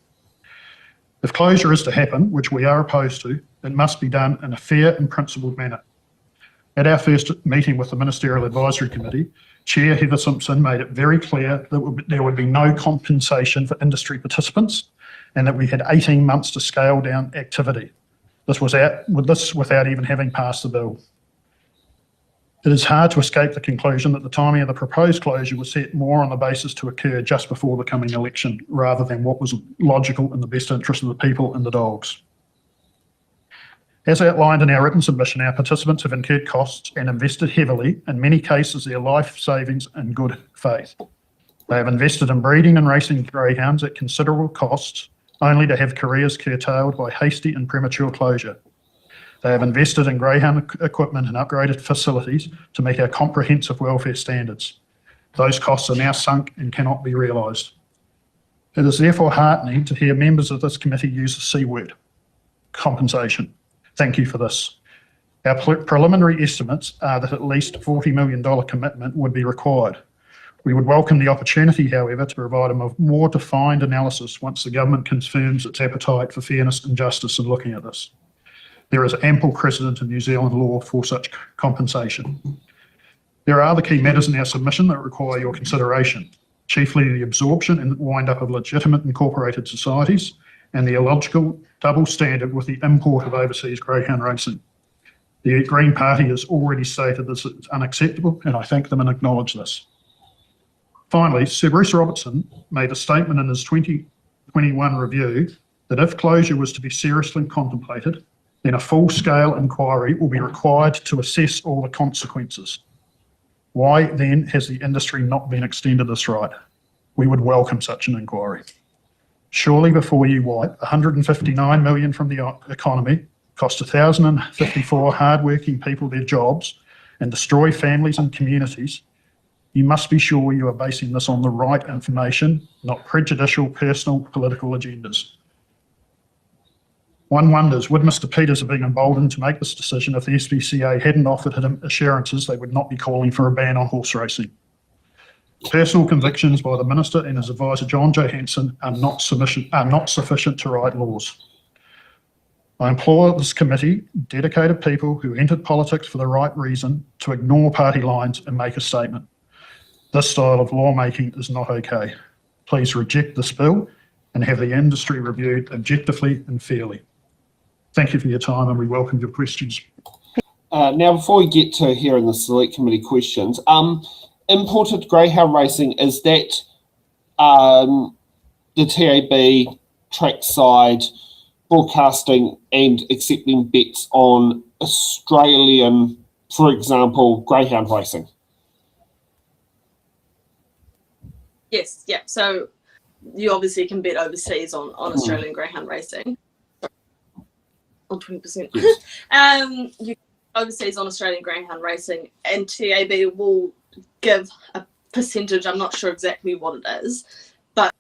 If closure is to happen, which we are opposed to, it must be done in a fair and principled manner. At our first meeting with the Ministerial Advisory Committee, Chair Heather Simpson made it very clear that there would be no compensation for industry participants and that we had 18 months to scale down activity. This without even having passed the bill. It is hard to escape the conclusion that the timing of the proposed closure was set more on the basis to occur just before the coming election, rather than what was logical in the best interest of the people and the dogs. As outlined in our written submission, our participants have incurred costs and invested heavily, in many cases their life savings in good faith. They have invested in breeding and racing greyhounds at considerable costs, only to have careers curtailed by hasty and premature closure. They have invested in greyhound equipment and upgraded facilities to meet our comprehensive welfare standards. Those costs are now sunk and cannot be realised. It is therefore heartening to hear members of this committee use the C word, compensation. Thank you for this. Our preliminary estimates are that at least $40 million commitment would be required. We would welcome the opportunity, however, to provide a more defined analysis once the government confirms its appetite for fairness and justice in looking at this. There is ample precedent in New Zealand law for such compensation. There are other key matters in our submission that require your consideration, chiefly the absorption and wind-up of legitimate incorporated societies and the illogical double standard with the import of overseas greyhound racing. The Green Party has already stated this is unacceptable, and I thank them and acknowledge this. Finally, Sir Bruce Robertson made a statement in his 2021 review that if closure was to be seriously contemplated, then a full-scale inquiry will be required to assess all the consequences. Why then has the industry not been extended this right? We would welcome such an inquiry. Surely before you wipe $159 million from the economy, cost 1,054 hardworking people their jobs, and destroy families and communities, you must be sure you are basing this on the right information, not prejudicial personal political agendas. One wonders, would Mr. Peters have been emboldened to make this decision if the SPCA hadn't offered him assurances they would not be calling for a ban on horse racing? Personal convictions by the Minister and his advisor John Johansson are not sufficient to write laws. I implore this committee, dedicated people who entered politics for the right reason, to ignore party lines and make a statement. This style of lawmaking is not okay. Please reject this bill and have the industry reviewed objectively and fairly. Thank you for your time, and we welcome your questions. Now, before we get to hearing the select committee questions, imported greyhound racing, is that the TAB, trackside, broadcasting and accepting bets on Australian, for example, greyhound racing? Yes, yeah. So you obviously can bet overseas on Australian greyhound racing. On 20%. Yes. You overseas on Australian greyhound racing, and TAB will give a percentage. I'm not sure exactly what it is, but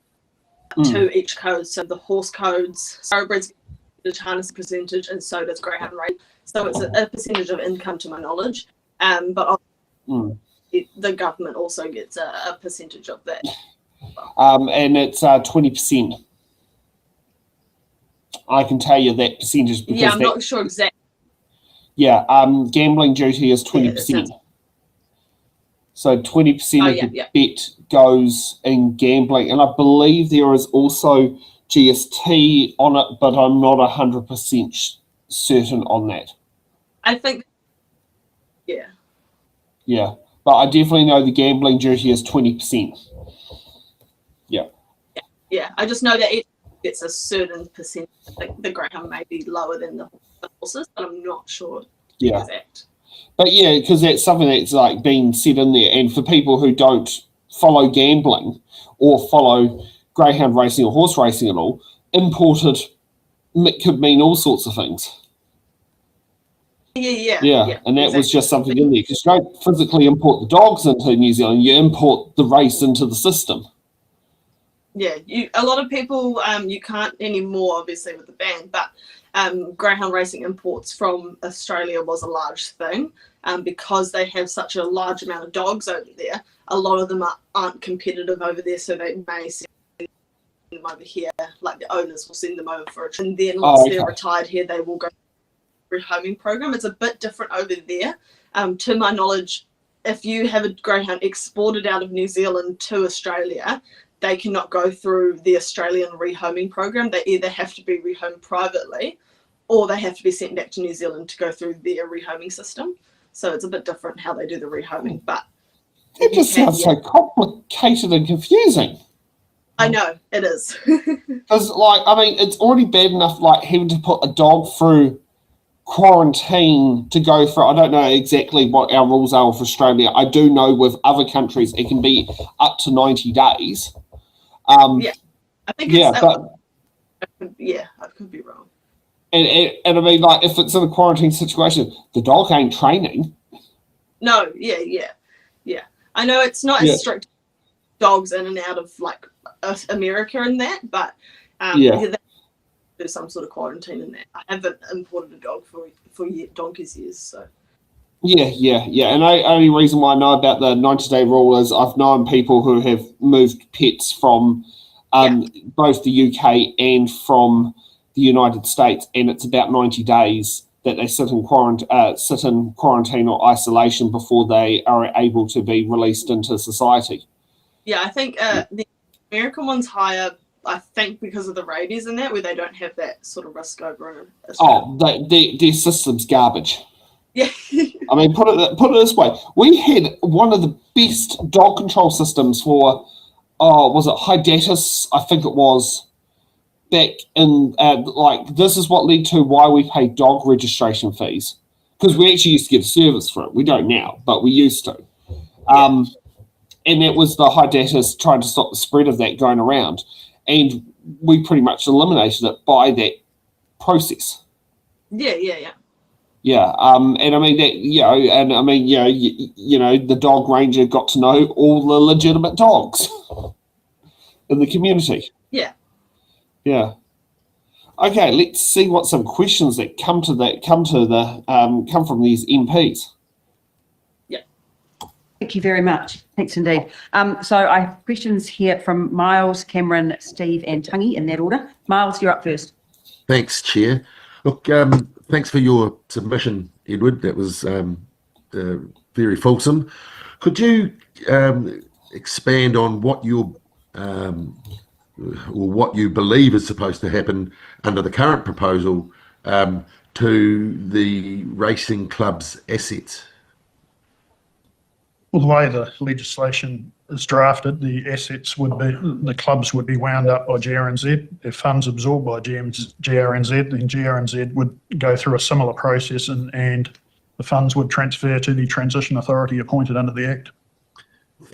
to each code. So the horse codes, thoroughbreds, the harness percentage, and so does greyhound racing. So it's a percentage of income, to my knowledge. But the government also gets a percentage of that. And it's 20%. I can tell you that percentage because I'm not sure exactly. Yeah, gambling duty is 20%. So 20% of the bet goes in gambling, and I believe there is also GST on it, but I'm not 100% certain on that. I think, Yeah, but I definitely know the gambling duty is 20%. Yeah. I just know that it's a certain percentage. Like the greyhound may be lower than the horses, but I'm not sure. Exact. But yeah, because that's something that's like being said in there, and for people who don't follow gambling or follow greyhound racing or horse racing at all, imported could mean all sorts of things. Yeah, and that was just something in there, because you don't physically import the dogs into New Zealand, you import the race into the system. Yeah, a lot of people, you can't anymore, obviously, with the ban, but greyhound racing imports from Australia was a large thing because they have such a large amount of dogs over there. A lot of them aren't competitive over there, so they may send them over here, like the owners will send them over for a trip, and then once they're retired here, they will go through a rehoming program. It's a bit different over there. To my knowledge, if you have a greyhound exported out of New Zealand to Australia, they cannot go through the Australian rehoming program. They either have to be rehomed privately or they have to be sent back to New Zealand to go through their rehoming system. So it's a bit different how they do the rehoming. But it just sounds so complicated and confusing. I know, it is. Because, it's already bad enough, having to put a dog through quarantine to go for, I don't know exactly what our rules are for Australia. I do know with other countries it can be up to 90 days. I think I could be wrong. And I mean, if it's in a quarantine situation, the dog ain't training. No, yeah. I know it's not as strict dogs in and out of America and that, but they do some sort of quarantine in that. I haven't imported a dog for donkey's years, so. Yeah. And the only reason why I know about the 90-day rule is I've known people who have moved pets from both the UK and from the United States, and it's about 90 days that they sit in quarantine or isolation before they are able to be released into society. Yeah, I think the American one's higher, I think, because of the rabies and that, where they don't have that sort of risk over in Australia. Their system's garbage. Yeah. I mean, put it this way. We had one of the best dog control systems for, was it Hydatus? I think it was, back in, this is what led to why we pay dog registration fees. Because we actually used to get a service for it. We don't now, but we used to. And that was the Hydatus trying to stop the spread of that going around. And we pretty much eliminated it by that process. Yeah. Yeah, and I mean that, and I mean, the dog ranger got to know all the legitimate dogs in the community. Yeah. Yeah. Okay, let's see what some questions that come from these MPs. Thank you very much. Thanks indeed. So I have questions here from Miles, Cameron, Steve and Tangi in that order. Miles, you're up first. Thanks, Chair. Look, thanks for your submission, Edward. That was very fulsome. Could you expand on what your or what you believe is supposed to happen under the current proposal to the racing club's assets? Well, the way the legislation is drafted, the assets would be, the clubs would be wound up by GRNZ. If funds absorbed by GRNZ, then GRNZ would go through a similar process and the funds would transfer to the transition authority appointed under the Act.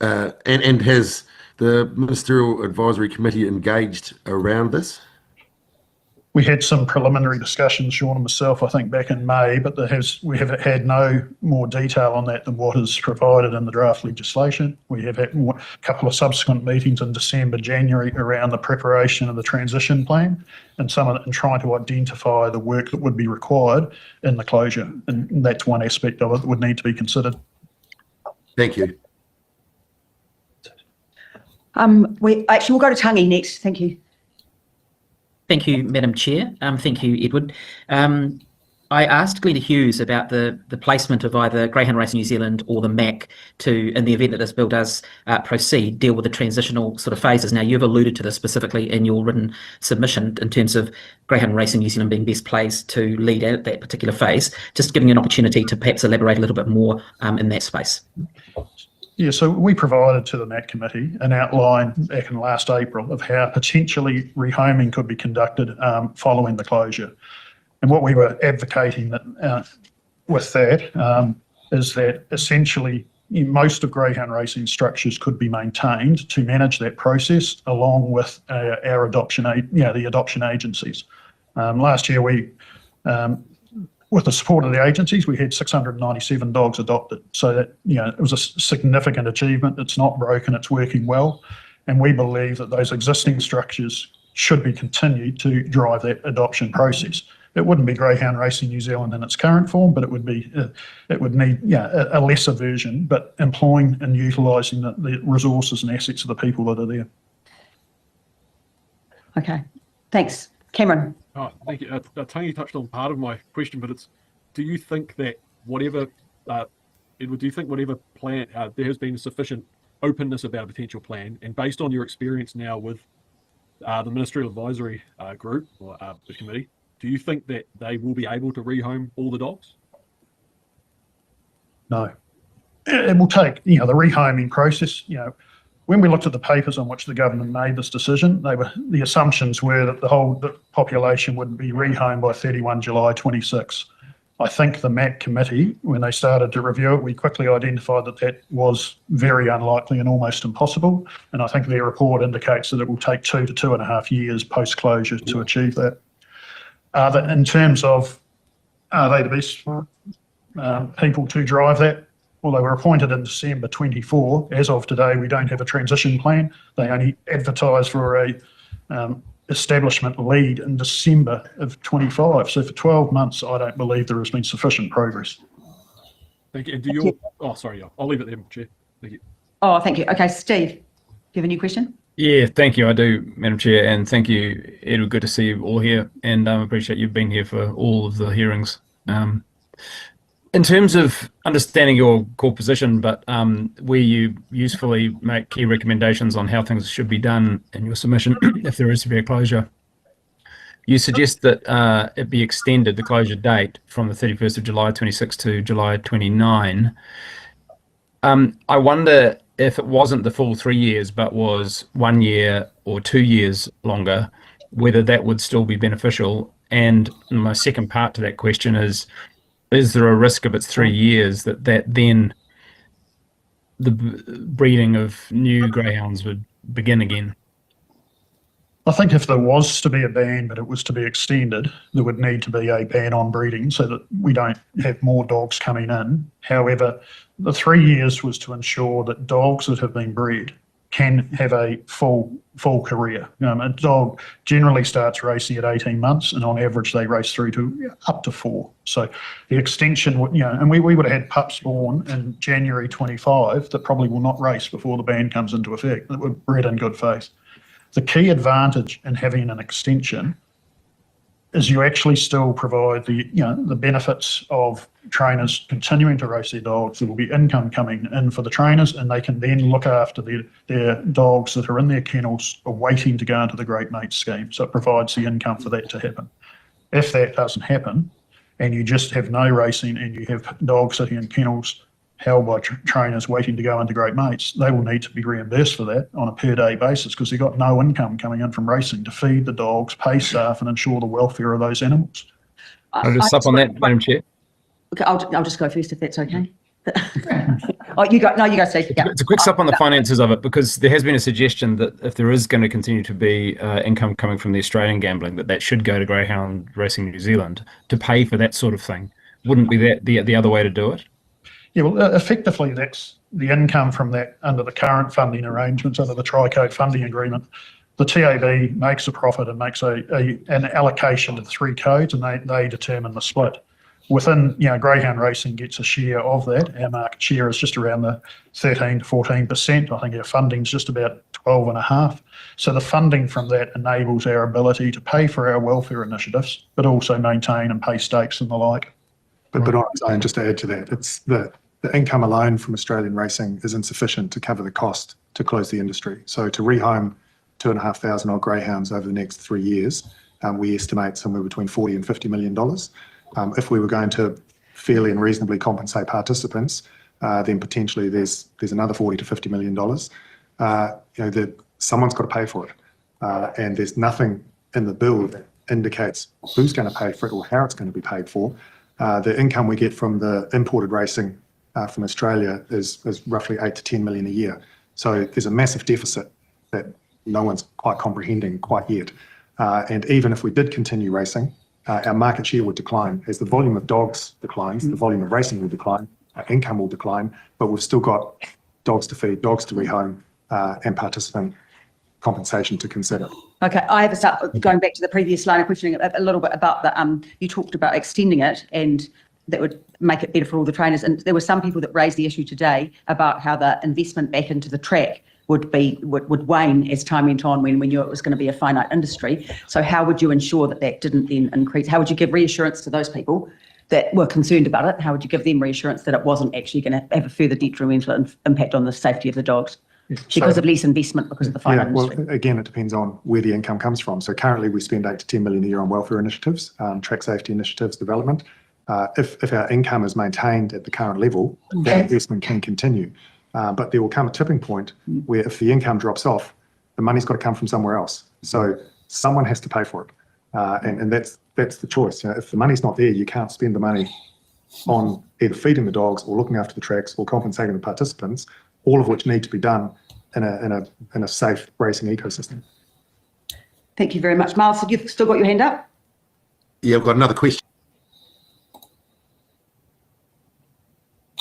And has the Ministerial Advisory Committee engaged around this? We had some preliminary discussions, Sean and myself, I think back in May, but we have had no more detail on that than what is provided in the draft legislation. We have had a couple of subsequent meetings in December, January around the preparation of the transition plan and trying to identify the work that would be required in the closure. And that's one aspect of it that would need to be considered. Thank you. We'll go to Tangi next. Thank you. Thank you, Madam Chair. Thank you, Edward. I asked Glenda Hughes about the placement of either Greyhound Racing New Zealand or the MAC to, in the event that this bill does proceed, deal with the transitional sort of phases. Now, you've alluded to this specifically in your written submission in terms of Greyhound Racing New Zealand being best placed to lead out that particular phase. Just giving you an opportunity to perhaps elaborate a little bit more in that space. Yeah, so we provided to the MAC committee an outline back in last April of how potentially rehoming could be conducted following the closure. And what we were advocating with that is that essentially most of Greyhound Racing structures could be maintained to manage that process along with our adoption, the adoption agencies. Last year with the support of the agencies, we had 697 dogs adopted. So that, it was a significant achievement. It's not broken, it's working well. And we believe that those existing structures should be continued to drive that adoption process. It wouldn't be Greyhound Racing New Zealand in its current form, but it would need a lesser version, but employing and utilising the resources and assets of the people that are there. Okay, thanks. Cameron. Oh, thank you. Tangi touched on part of my question, but do you think that whatever, Edward, do you think whatever plan, there has been sufficient openness about a potential plan, and based on your experience now with the Ministerial Advisory Group, or the committee, do you think that they will be able to rehome all the dogs? No. It will take, the rehoming process, when we looked at the papers on which the government made this decision, the assumptions were that the population would be rehomed by 31 July 26. I think the MAC committee, when they started to review it, we quickly identified that was very unlikely and almost impossible. And I think their report indicates that it will take 2 to 2.5 years post-closure to achieve that. In terms of, are they the best people to drive that? Well, they were appointed in December 24. As of today, we don't have a transition plan. They only advertised for a establishment lead in December of 25. So for 12 months, I don't believe there has been sufficient progress. Thank you. And I'll leave it there, Chair. Thank you. Oh, thank you. Okay, Steve, do you have a new question? Yeah, thank you. I do, Madam Chair, and thank you, Edward. Good to see you all here, and I appreciate you've been here for all of the hearings. In terms of understanding your core position, but where you usefully make key recommendations on how things should be done in your submission, if there is severe closure, you suggest that it be extended, the closure date, from the 31st of July 26 to July 29. I wonder if it wasn't the full 3 years, but was 1 year or 2 years longer, whether that would still be beneficial. And my second part to that question is there a risk if it's 3 years that then the breeding of new greyhounds would begin again? I think if there was to be a ban, but it was to be extended, there would need to be a ban on breeding so that we don't have more dogs coming in. However, the 3 years was to ensure that dogs that have been bred can have a full career. A dog generally starts racing at 18 months, and on average they race through to up to 4. So the extension would, and we would have had pups born in January 25 that probably will not race before the ban comes into effect, that were bred in good faith. The key advantage in having an extension is you actually still provide the benefits of trainers continuing to race their dogs. There will be income coming in for the trainers, and they can then look after their dogs that are in their kennels or waiting to go into the Great Mates scheme. So it provides the income for that to happen. If that doesn't happen, and you just have no racing and you have dogs sitting in kennels held by trainers waiting to go into Great Mates, they will need to be reimbursed for that on a per day basis because they've got no income coming in from racing to feed the dogs, pay staff and ensure the welfare of those animals. I'll just sup on that, Madam Chair. Okay, I'll just go first if that's okay. Oh, you go. No, you go, Steve. Yeah. It's a quick sup on the finances of it, because there has been a suggestion that if there is going to continue to be income coming from the Australian gambling, that should go to Greyhound Racing New Zealand to pay for that sort of thing. Wouldn't be that the other way to do it? Yeah, well, effectively, that's the income from that under the current funding arrangements, under the Tri-Code funding agreement. The TAB makes a profit and makes an allocation to the 3 codes, and they determine the split. Within, Greyhound Racing gets a share of that. Our market share is just around the 13 to 14%. I think our funding's just about 12.5%. So the funding from that enables our ability to pay for our welfare initiatives, but also maintain and pay stakes and the like. But on its own, just to add to that, it's the income alone from Australian racing is insufficient to cover the cost to close the industry. So to rehome 2,500 odd greyhounds over the next 3 years, we estimate somewhere between $40 and $50 million. If we were going to fairly and reasonably compensate participants, then potentially there's another $40 to $50 million. Someone's got to pay for it, and there's nothing in the bill that indicates who's going to pay for it or how it's going to be paid for. The income we get from the imported racing from Australia is roughly 8 to 10 million a year. So there's a massive deficit that no one's quite comprehending quite yet. And even if we did continue racing, our market share would decline. As the volume of dogs declines, the volume of racing will decline, our income will decline, but we've still got dogs to feed, dogs to rehome, and participant compensation to consider. Okay, I have a start going back to the previous line of questioning a little bit about the you talked about extending it, and that would make it better for all the trainers. And there were some people that raised the issue today about how the investment back into the track would wane as time went on when we knew it was going to be a finite industry. So how would you ensure that didn't then increase? How would you give reassurance to those people that were concerned about it? How would you give them reassurance that it wasn't actually going to have a further detrimental impact on the safety of the dogs? Because of less investment, because of the finite industry. Well, again, it depends on where the income comes from. So currently we spend 8 to 10 million a year on welfare initiatives, track safety initiatives, development. If our income is maintained at the current level, that investment can continue. But there will come a tipping point where if the income drops off, the money's got to come from somewhere else. So someone has to pay for it. And that's the choice. If the money's not there, you can't spend the money on either feeding the dogs or looking after the tracks or compensating the participants, all of which need to be done in a safe racing ecosystem. Thank you very much. Miles, you've still got your hand up? Yeah, I've got another question.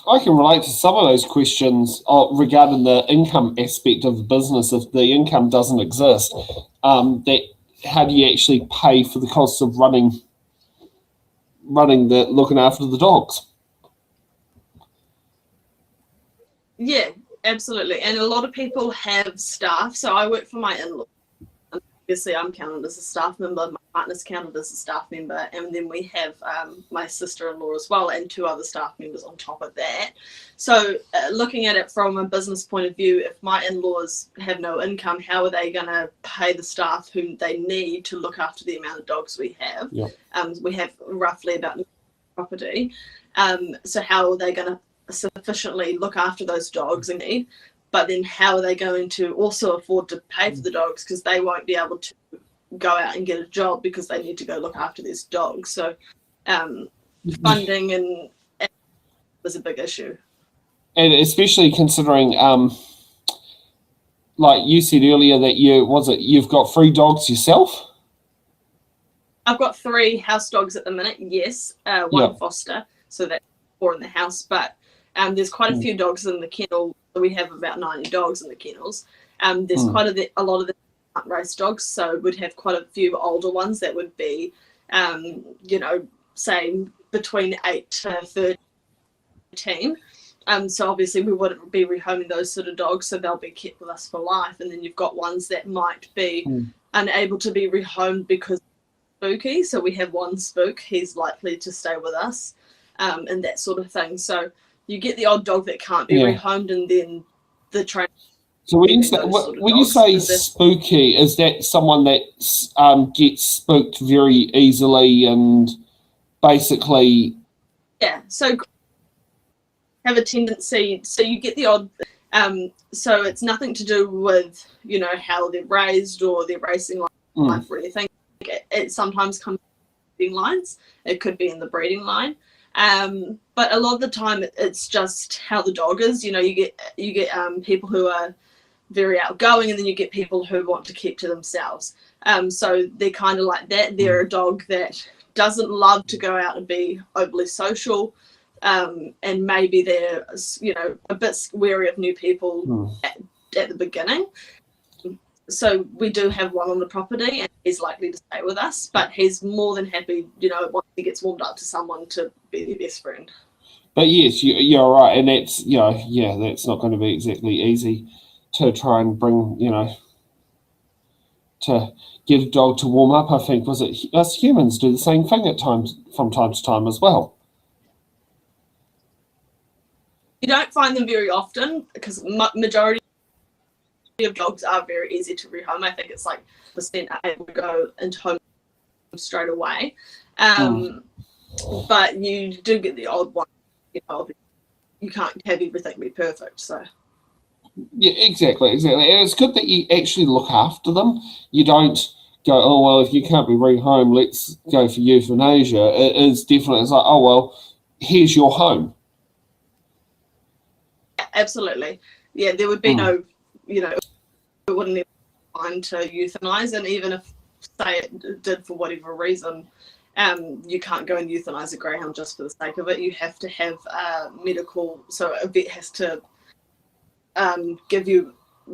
I can relate to some of those questions regarding the income aspect of the business. If the income doesn't exist, how do you actually pay for the costs of looking after the dogs? Yeah, absolutely. And a lot of people have staff. So I work for my in-laws. Obviously, I'm counted as a staff member. My partner's counted as a staff member. And then we have my sister-in-law as well and 2 other staff members on top of that. So looking at it from a business point of view, if my in-laws have no income, how are they going to pay the staff whom they need to look after the amount of dogs we have? Yeah. We have roughly about property. So how are they going to sufficiently look after those dogs in need? But then how are they going to also afford to pay for the dogs, because they won't be able to go out and get a job because they need to go look after these dogs. So funding and is a big issue. And especially considering like you said earlier that you've got 3 dogs yourself? I've got 3 house dogs at the minute. Yes, one foster, so that's 4 in the house. But there's quite a few dogs in the kennel. We have about 90 dogs in the kennels. There's quite a lot of the race dogs, so we'd have quite a few older ones that would be, say between 8 to 13. So obviously we wouldn't be rehoming those sort of dogs, so they'll be kept with us for life. And then you've got ones that might be unable to be rehomed because spooky. So we have one spook, he's likely to stay with us, and that sort of thing. So you get the odd dog that can't be rehomed, and then the train. So when you say spooky, is that someone that gets spooked very easily and basically? Yeah, so have a tendency, so you get the odd, so it's nothing to do with, how they're raised or their racing life or anything. It sometimes comes in breeding lines. It could be in the breeding line. But a lot of the time it's just how the dog is. You get people who are very outgoing, and then you get people who want to keep to themselves. So they're kind of like that. They're a dog that doesn't love to go out and be overly social, and maybe they're a bit wary of new people at the beginning. So we do have one on the property, and he's likely to stay with us, but he's more than happy, once he gets warmed up to someone, to be their best friend. But yes, you're right, and that's that's not going to be exactly easy to try and bring, to get a dog to warm up. I think us humans do the same thing at times, from time to time as well. You don't find them very often because majority of dogs are very easy to rehome. I think it's like % are able to go into home straight away. But you do get the odd one. You can't have everything be perfect. So. Yeah, exactly. And it's good that you actually look after them. You don't go, oh, well, if you can't be rehomed, let's go for euthanasia. It is definitely, it's like, oh, well, here's your home. Absolutely. Yeah, there would be no, it wouldn't be fine to euthanize. And even if, say, it did for whatever reason, you can't go and euthanize a greyhound just for the sake of it. You have to have medical, so a vet has to give you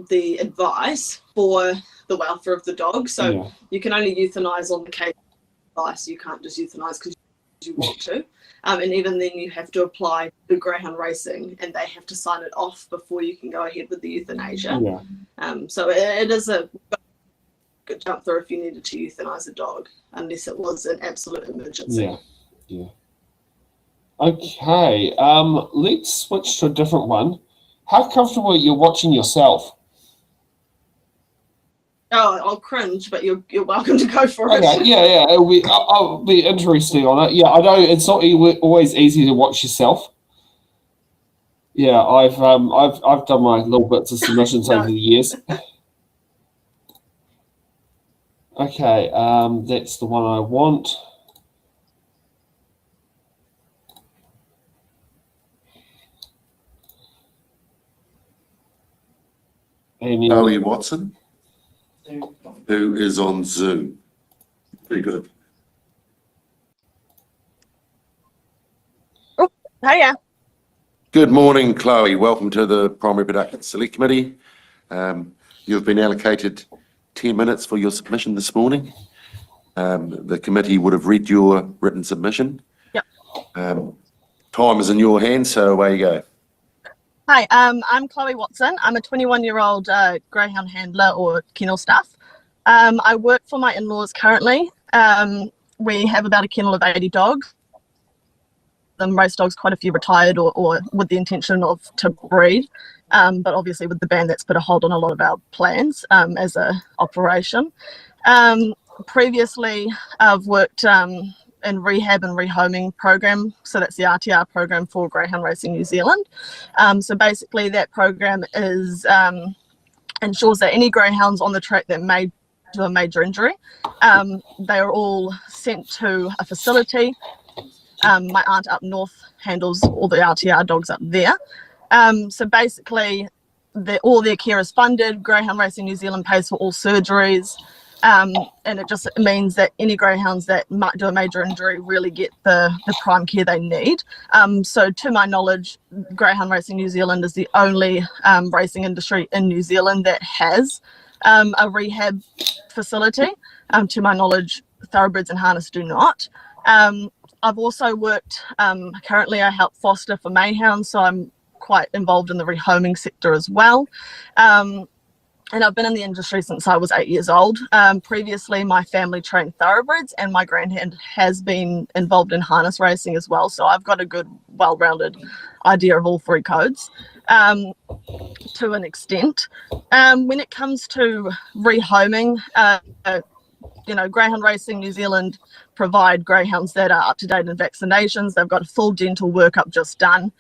the advice for the welfare of the dog. So you can only euthanize on the case of advice. You can't just euthanize because you want to. And even then you have to apply to greyhound racing, and they have to sign it off before you can go ahead with the euthanasia. So it is a good jump through if you needed to euthanize a dog, unless it was an absolute emergency. Okay, let's switch to a different one. How comfortable are you watching yourself? Oh, I'll cringe, but you're welcome to go for it. Okay, I'll be interested on it. Yeah, I know it's not always easy to watch yourself. Yeah, I've done my little bits of submissions over the years. Okay, that's the one I want. Chloe Watson, who is on Zoom. Pretty good. Oh, hiya. Good morning, Chloe. Welcome to the Primary Production Select Committee. You've been allocated 10 minutes for your submission this morning. The committee would have read your written submission. Yep. Time is in your hands, so away you go. Hi, I'm Chloe Watson. I'm a 21-year-old greyhound handler or kennel staff. I work for my in-laws currently. We have about a kennel of 80 dogs. Most dogs, quite a few retired or with the intention of to breed. But obviously with the ban, that's put a hold on a lot of our plans as a operation. Previously, I've worked in rehab and rehoming program. So that's the RTR program for Greyhound Racing New Zealand. So basically that program is ensures that any greyhounds on the track that may do a major injury, they are all sent to a facility. My aunt up north handles all the RTR dogs up there. So basically all their care is funded. Greyhound Racing New Zealand pays for all surgeries. And it just means that any greyhounds that might do a major injury really get the prime care they need. So to my knowledge, Greyhound Racing New Zealand is the only racing industry in New Zealand that has a rehab facility. To my knowledge, thoroughbreds and harness do not. I've also worked, currently I help foster for mayhounds, so I'm quite involved in the rehoming sector as well. And I've been in the industry since I was 8 years old. Previously, my family trained thoroughbreds, and my granddad has been involved in harness racing as well. So I've got a good, well-rounded idea of all three codes to an extent. When it comes to rehoming, Greyhound Racing New Zealand provide greyhounds that are up to date in vaccinations. They've got a full dental workup just done.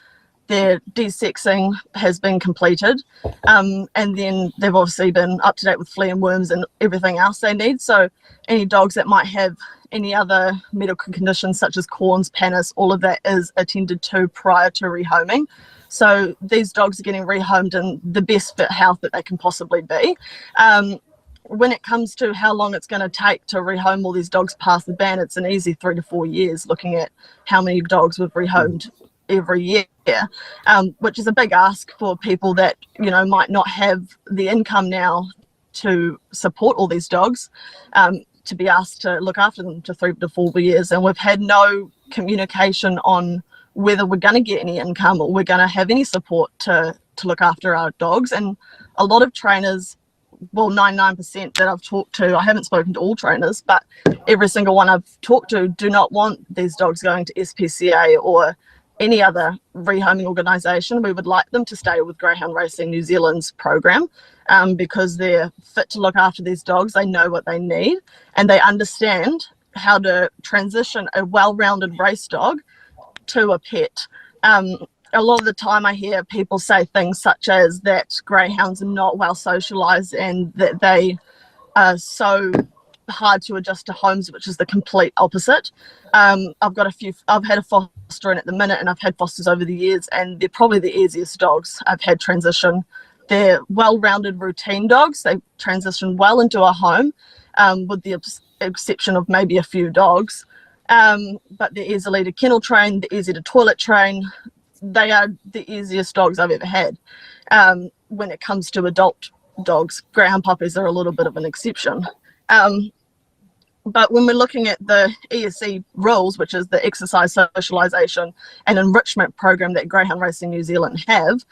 Their desexing has been completed, and then they've obviously been up to date with flea and worms and everything else they need. So any dogs that might have any other medical conditions such as corns, pannus, all of that is attended to prior to rehoming. So these dogs are getting rehomed in the best fit health that they can possibly be. When it comes to how long it's going to take to rehome all these dogs past the ban, it's an easy 3 to 4 years, looking at how many dogs we've rehomed every year, which is a big ask for people that might not have the income now to support all these dogs, to be asked to look after them to 3 to 4 years. And we've had no communication on whether we're going to get any income or we're going to have any support to look after our dogs. And a lot of trainers, well, 99% that I've talked to, I haven't spoken to all trainers, but every single one I've talked to do not want these dogs going to SPCA or any other rehoming organisation. We would like them to stay with Greyhound Racing New Zealand's program, because they're fit to look after these dogs. They know what they need and they understand how to transition a well-rounded race dog to a pet. A lot of the time I hear people say things such as that greyhounds are not well socialised and that they are so hard to adjust to homes, which is the complete opposite. I've had a foster in at the minute, and I've had fosters over the years, and they're probably the easiest dogs I've had transition. They're well-rounded routine dogs. They transition well into a home, with the exception of maybe a few dogs. But they're easily to kennel train, they're easy to toilet train. They are the easiest dogs I've ever had. When it comes to adult dogs, greyhound puppies are a little bit of an exception. But when we're looking at the ESC rules, which is the exercise, socialisation and enrichment program that Greyhound Racing New Zealand have,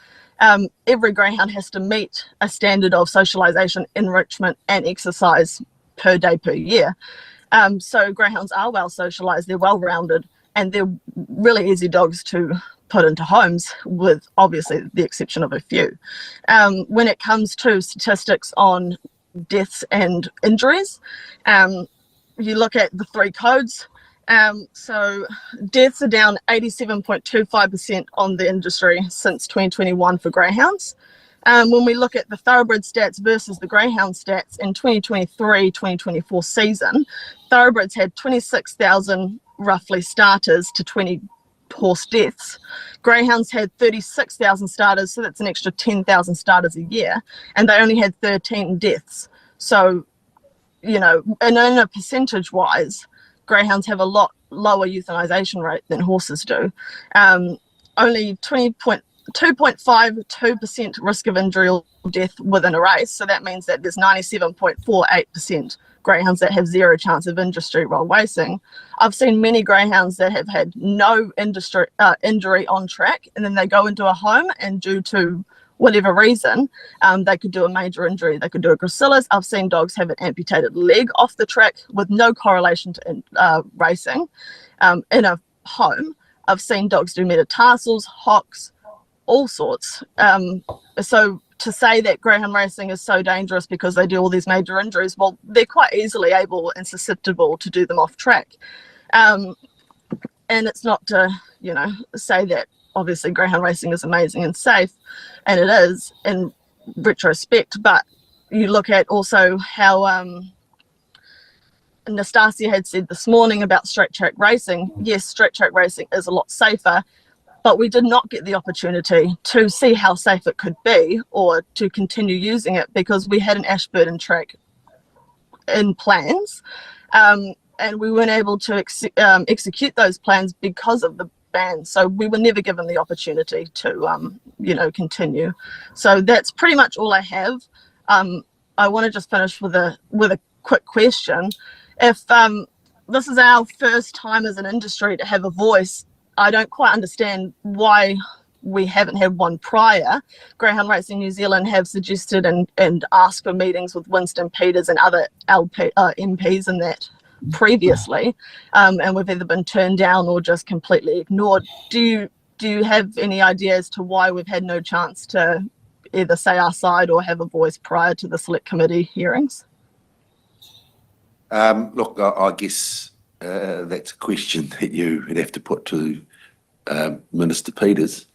every greyhound has to meet a standard of socialisation, enrichment and exercise per day per year. So greyhounds are well socialised, they're well rounded, and they're really easy dogs to put into homes, with obviously the exception of a few. When it comes to statistics on deaths and injuries, you look at the three codes. So deaths are down 87.25% on the industry since 2021 for greyhounds. When we look at the thoroughbred stats versus the greyhound stats in 2023-2024 season, thoroughbreds had 26,000 roughly starters to 20 horse deaths. Greyhounds had 36,000 starters, so that's an extra 10,000 starters a year, and they only had 13 deaths. So, and in a percentage wise, greyhounds have a lot lower euthanization rate than horses do. Only 2.52% risk of injury or death within a race. So that means that there's 97.48% greyhounds that have zero chance of injury while racing. I've seen many greyhounds that have had no injury on track, and then they go into a home, and due to whatever reason, they could do a major injury. They could do a gracilis. I've seen dogs have an amputated leg off the track with no correlation to racing in a home. I've seen dogs do metatarsals, hocks, all sorts. So to say that greyhound racing is so dangerous because they do all these major injuries, well, they're quite easily able and susceptible to do them off track. And it's not to, say that obviously greyhound racing is amazing and safe, and it is in retrospect, but you look at also how Nastasia had said this morning about straight track racing. Yes, straight track racing is a lot safer. but we did not get the opportunity to see how safe it could be or to continue using it because we had an Ashburton track in plans, and we weren't able to execute those plans because of the ban. So we were never given the opportunity to, continue. So that's pretty much all I have. I want to just finish with a quick question. If this is our first time as an industry to have a voice, I don't quite understand why we haven't had one prior. Greyhound Racing New Zealand have suggested and asked for meetings with Winston Peters and other MPs and that previously, and we've either been turned down or just completely ignored. Do you have any idea as to why we've had no chance to either say our side or have a voice prior to the select committee hearings? Look, I guess that's a question that you would have to put to Minister Peters.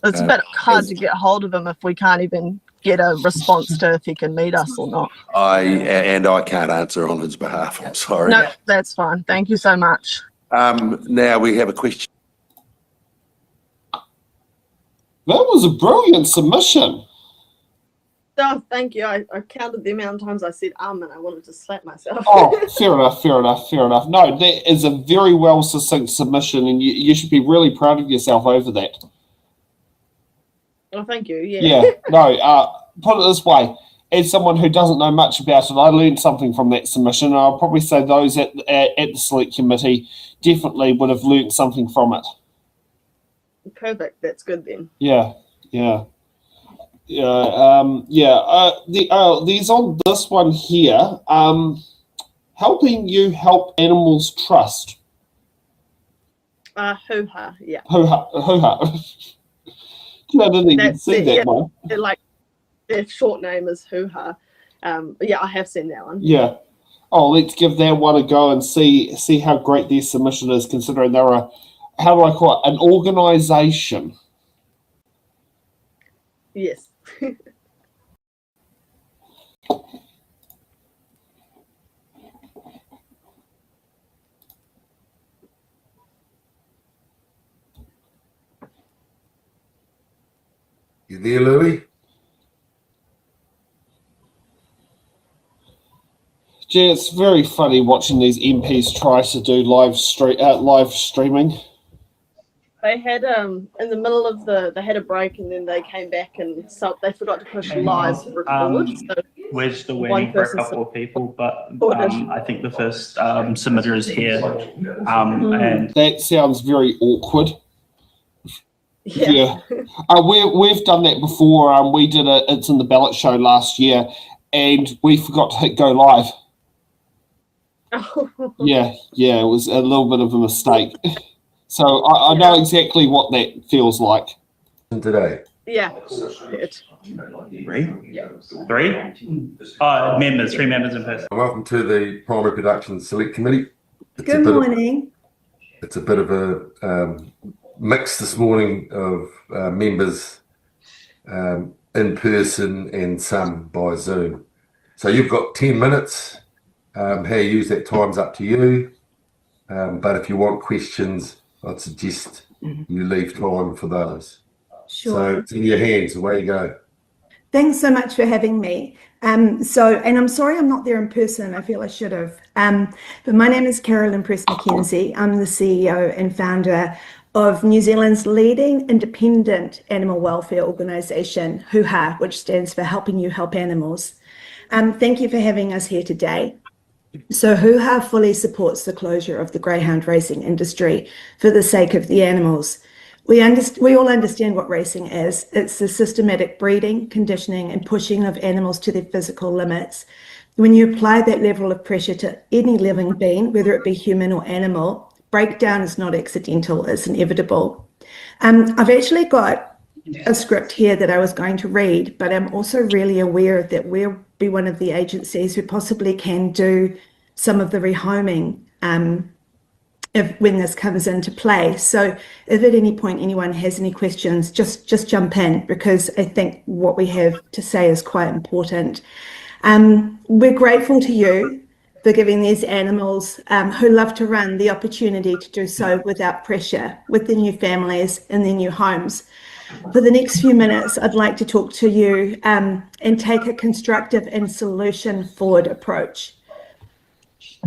It's a bit hard to get hold of him if we can't even get a response to if he can meet us or not. I can't answer on his behalf. I'm sorry. No, that's fine. Thank you so much. Now we have a question. That was a brilliant submission. Oh, thank you. I counted the amount of times I said and I wanted to slap myself. Oh, fair enough. No, that is a very well succinct submission, and you should be really proud of yourself over that. Oh, thank you. Yeah. Yeah, no, put it this way. As someone who doesn't know much about it, I learned something from that submission, and I'll probably say those at the select committee definitely would have learned something from it. Perfect. That's good then. Yeah. There's on this one here, helping you help animals trust. Hoo-ha, yeah. Hoo-ha. I didn't even see that one. Like, their short name is Hoo-ha. I have seen that one. Yeah. Oh, let's give that one a go and see how great their submission is, considering they're how do I call it, an organisation. Yes. You there, Louis? Gee, it's very funny watching these MPs try to do live streaming. They had in the middle of they had a break and then they came back and they forgot to push live record. So we're still waiting for a couple of people, but I think the first submitter is here. And that sounds very awkward. Yeah. We've done that before. We did It's in the Ballot show last year, and we forgot to hit go live. Yeah, it was a little bit of a mistake. So I know exactly what that feels like. Today. Yeah. Three? Members, 3 members in person. Welcome to the Primary Production Select Committee. Good morning. It's a bit of a mix this morning of members in person and some by Zoom. So you've got 10 minutes. How you use that time's up to you. But if you want questions, I'd suggest you leave time for those. Sure. So it's in your hands, away you go. Thanks so much for having me. And I'm sorry I'm not there in person. I feel I should have. But my name is Carolyn Press-McKenzie. I'm the CEO and founder of New Zealand's leading independent animal welfare organisation, Hoo-ha, which stands for Helping You Help Animals. Thank you for having us here today. So Hoo-ha fully supports the closure of the greyhound racing industry for the sake of the animals. We all understand what racing is. It's the systematic breeding, conditioning and pushing of animals to their physical limits. When you apply that level of pressure to any living being, whether it be human or animal, breakdown is not accidental, it's inevitable. I've actually got a script here that I was going to read, but I'm also really aware that we'll be one of the agencies who possibly can do some of the rehoming when this comes into play. So if at any point anyone has any questions, just jump in, because I think what we have to say is quite important. We're grateful to you for giving these animals who love to run the opportunity to do so without pressure, with their new families and their new homes. For the next few minutes, I'd like to talk to you and take a constructive and solution-forward approach.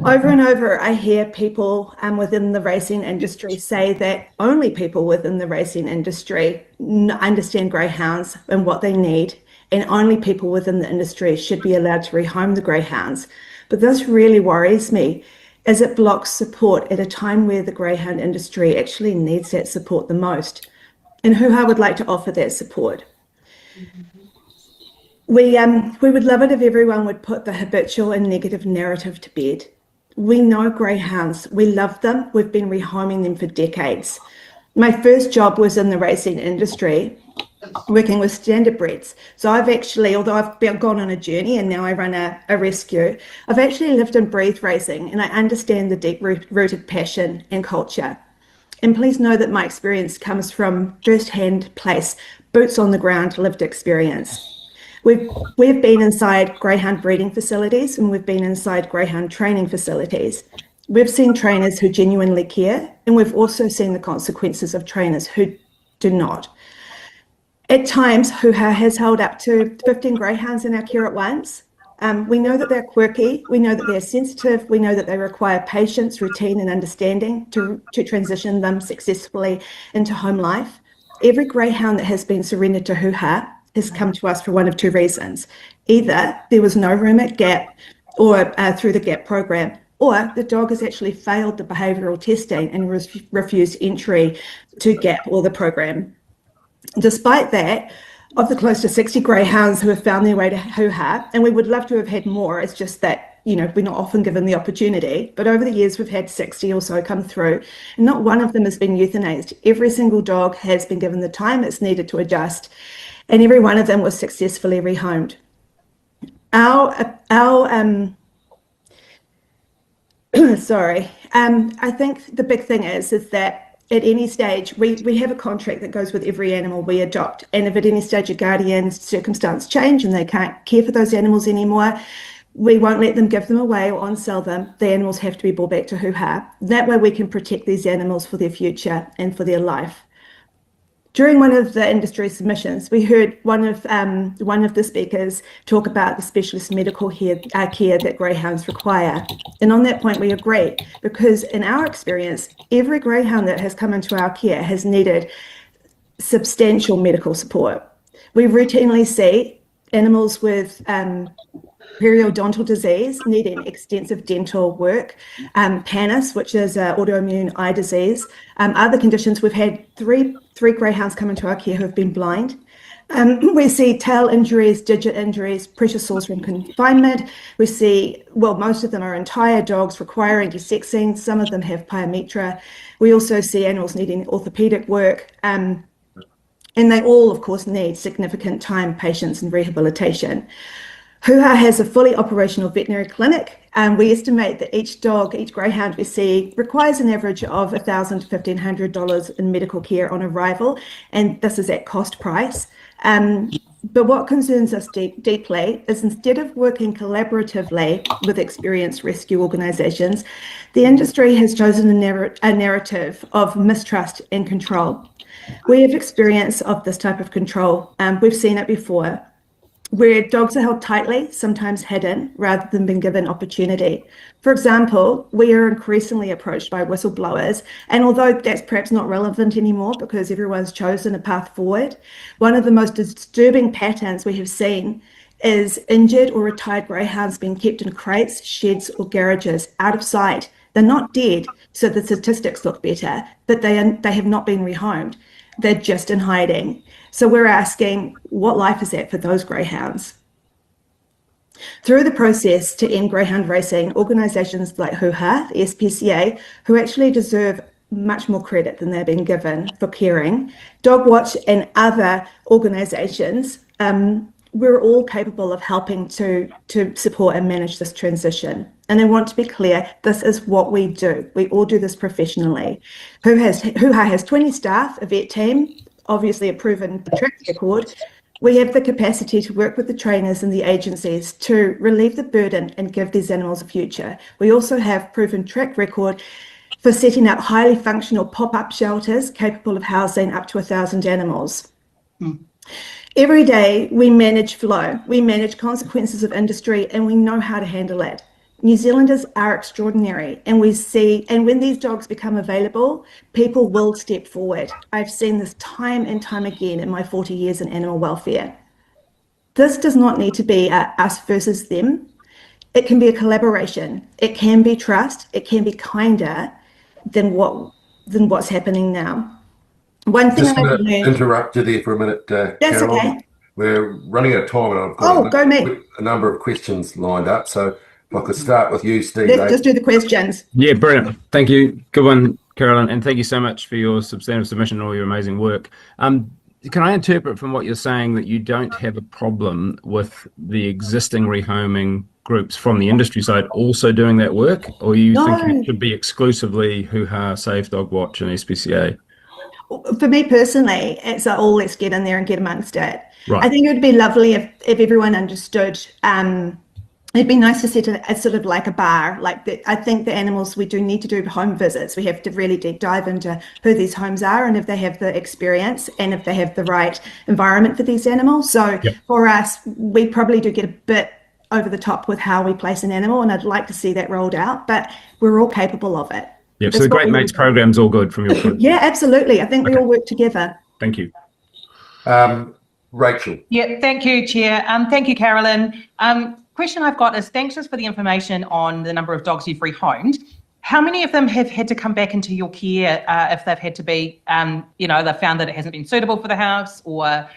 Over and over, I hear people within the racing industry say that only people within the racing industry understand greyhounds and what they need, and only people within the industry should be allowed to rehome the greyhounds. But this really worries me, as it blocks support at a time where the greyhound industry actually needs that support the most. And who I would like to offer that support. We would love it if everyone would put the habitual and negative narrative to bed. We know greyhounds, we love them, we've been rehoming them for decades. My first job was in the racing industry, working with standardbreds. So I've actually, although I've gone on a journey and now I run a rescue, I've actually lived and breathed racing, and I understand the deep-rooted passion and culture. And please know that my experience comes from first-hand place, boots on the ground, lived experience. We've been inside greyhound breeding facilities, and we've been inside greyhound training facilities. We've seen trainers who genuinely care, and we've also seen the consequences of trainers who do not. At times, Hoo-Ha has held up to 15 greyhounds in our care at once. We know that they're quirky, we know that they're sensitive, we know that they require patience, routine and understanding to transition them successfully into home life. Every greyhound that has been surrendered to Hoo-Ha has come to us for one of two reasons. Either there was no room at GAP or through the GAP program, or the dog has actually failed the behavioural testing and refused entry to GAP or the program. Despite that, of the close to 60 greyhounds who have found their way to Hoo-Ha, and we would love to have had more, it's just that, you know, we're not often given the opportunity, but over the years we've had 60 or so come through, and not one of them has been euthanized. Every single dog has been given the time it's needed to adjust, and every one of them was successfully rehomed. I think the big thing is that at any stage, we have a contract that goes with every animal we adopt. And if at any stage a guardian's circumstance change and they can't care for those animals anymore, we won't let them give them away or on-sell them. The animals have to be brought back to Hoo-Ha. That way we can protect these animals for their future and for their life. During one of the industry submissions, we heard one of the speakers talk about the specialist medical care that greyhounds require. And on that point, we agree, because in our experience, every greyhound that has come into our care has needed substantial medical support. We routinely see animals with periodontal disease needing extensive dental work, PANIS, which is an autoimmune eye disease. Other conditions, we've had three greyhounds come into our care who have been blind. We see tail injuries, digit injuries, pressure sores from confinement. We see, well, most of them are entire dogs requiring desexing. Some of them have pyometra. We also see animals needing orthopedic work. And they all, of course, need significant time, patience, and rehabilitation. Hoo-Ha has a fully operational veterinary clinic, and we estimate that each greyhound we see requires an average of $1,000 to $1,500 in medical care on arrival, and this is at cost price. But what concerns us deeply is, instead of working collaboratively with experienced rescue organisations, the industry has chosen a narrative of mistrust and control. We have experience of this type of control. We've seen it before, where dogs are held tightly, sometimes hidden, rather than being given opportunity. For example, we are increasingly approached by whistleblowers, and although that's perhaps not relevant anymore because everyone's chosen a path forward, one of the most disturbing patterns we have seen is injured or retired greyhounds being kept in crates, sheds, or garages, out of sight. They're not dead, so the statistics look better, but they have not been rehomed. They're just in hiding. So we're asking, what life is that for those greyhounds? Through the process to end greyhound racing, organisations like Hoo-Ha, the SPCA, who actually deserve much more credit than they're being given for caring, Dogwatch and other organisations, we're all capable of helping to support and manage this transition. And I want to be clear, this is what we do. We all do this professionally. Hoo-Ha has 20 staff, a vet team, obviously a proven track record, We have the capacity to work with the trainers and the agencies to relieve the burden and give these animals a future. We also have proven track record for setting up highly functional pop-up shelters capable of housing up to 1,000 animals. Every day we manage flow, we manage consequences of industry, and we know how to handle it. New Zealanders are extraordinary, and when these dogs become available, people will step forward. I've seen this time and time again in my 40 years in animal welfare. This does not need to be a us versus them. It can be a collaboration. It can be trust. It can be kinder than what's happening now. One thing Just I've going to learned. interrupt you there for a minute, That's Caroline. okay. We're running out of time, and I've got Go me. a number of questions lined up. So if I could start with you, Steve. Let's just do the questions. Yeah, brilliant. Thank you. Good one, Carolyn. And thank you so much for your substantive submission and all your amazing work. Can I interpret from what you're saying that you don't have a problem with the existing rehoming groups from the industry side also doing that work? Or you think it should be exclusively Hoo-Ha, Safe Dog Watch and SPCA? For me personally, it's all let's get in there and get amongst it. Right. I think it would be lovely if everyone understood. It'd be nice to set a sort of like a bar. I think the animals, we do need to do home visits. We have to really deep dive into who these homes are and if they have the experience and if they have the right environment for these animals. So for us, we probably do get a bit over the top with how we place an animal, and I'd like to see that rolled out, but we're all capable of it. Yeah, so the Great Mates program's all good from your point of view. Yeah, absolutely. I think we all work together. Thank you. Rachel. Yeah, thank you, Chair. Thank you, Carolyn. Question I've got is, thanks just for the information on the number of dogs you've rehomed. How many of them have had to come back into your care if they've had to be, they've found that it hasn't been suitable for the house or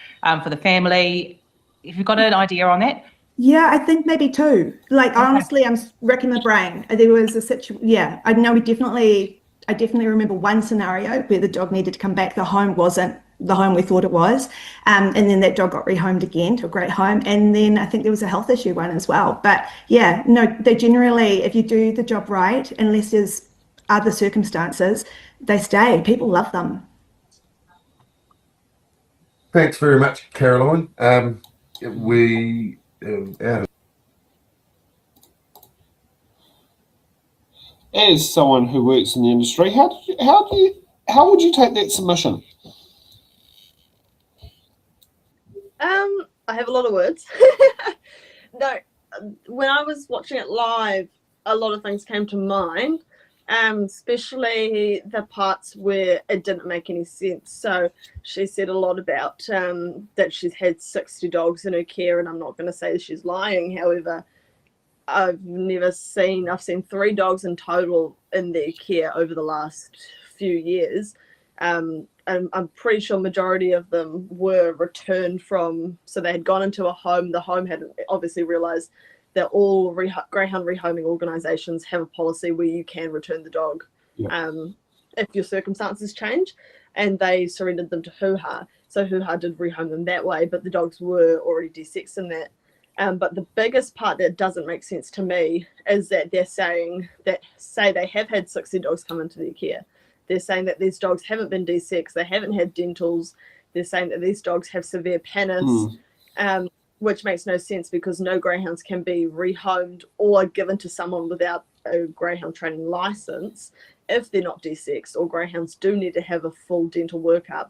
for the family? Have you got an idea on that? Yeah, I think maybe 2. Honestly, I'm racking my brain. There was a situation. Yeah, I know I definitely remember one scenario where the dog needed to come back. The home wasn't the home we thought it was, and then that dog got rehomed again to a great home. And then I think there was a health issue one as well. But yeah, no, they generally, if you do the job right, unless there's other circumstances, they stay. People love them. Thanks very much, Caroline. As someone who works in the industry, how would you take that submission? I have a lot of words. No, when I was watching it live, a lot of things came to mind, especially the parts where it didn't make any sense. So she said a lot about that she's had 60 dogs in her care, and I'm not going to say she's lying. However, I've seen 3 dogs in total in their care over the last few years. And I'm pretty sure majority of them were returned from, so they had gone into a home. The home had obviously realized that all Greyhound rehoming organizations have a policy where you can return the dog if your circumstances change, and they surrendered them to Hoo-Ha. So Hoo-Ha did rehome them that way, but the dogs were already desexed in that. But the biggest part that doesn't make sense to me is that they're saying that, say they have had 60 dogs come into their care. They're saying that these dogs haven't been desexed, they haven't had dentals. They're saying that these dogs have severe pannus, which makes no sense because no greyhounds can be rehomed or given to someone without a greyhound training license if they're not desexed, or greyhounds do need to have a full dental workup,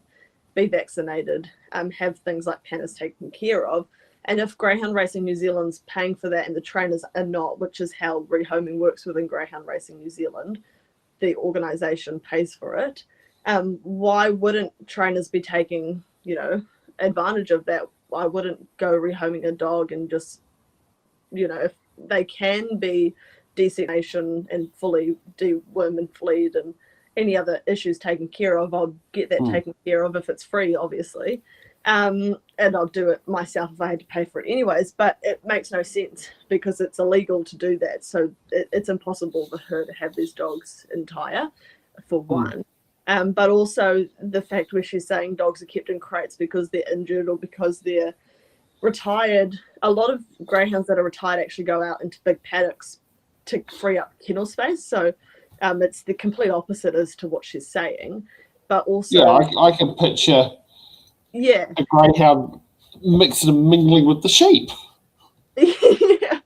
be vaccinated, have things like pannus taken care of. And if Greyhound Racing New Zealand's paying for that and the trainers are not, which is how rehoming works within Greyhound Racing New Zealand, the organisation pays for it, why wouldn't trainers be taking, advantage of that? Why wouldn't go rehoming a dog and just, if they can be desexation and fully deworm and fleed and any other issues taken care of, I'll get that taken care of if it's free, obviously. And I'll do it myself if I had to pay for it anyways, but it makes no sense because it's illegal to do that. So it's impossible for her to have these dogs entire, for one. But also the fact where she's saying dogs are kept in crates because they're injured or because they're retired. A lot of greyhounds that are retired actually go out into big paddocks to free up kennel space. So it's the complete opposite as to what she's saying. But also... Yeah, I can picture... Yeah, a greyhound mixing and mingling with the sheep. Yeah.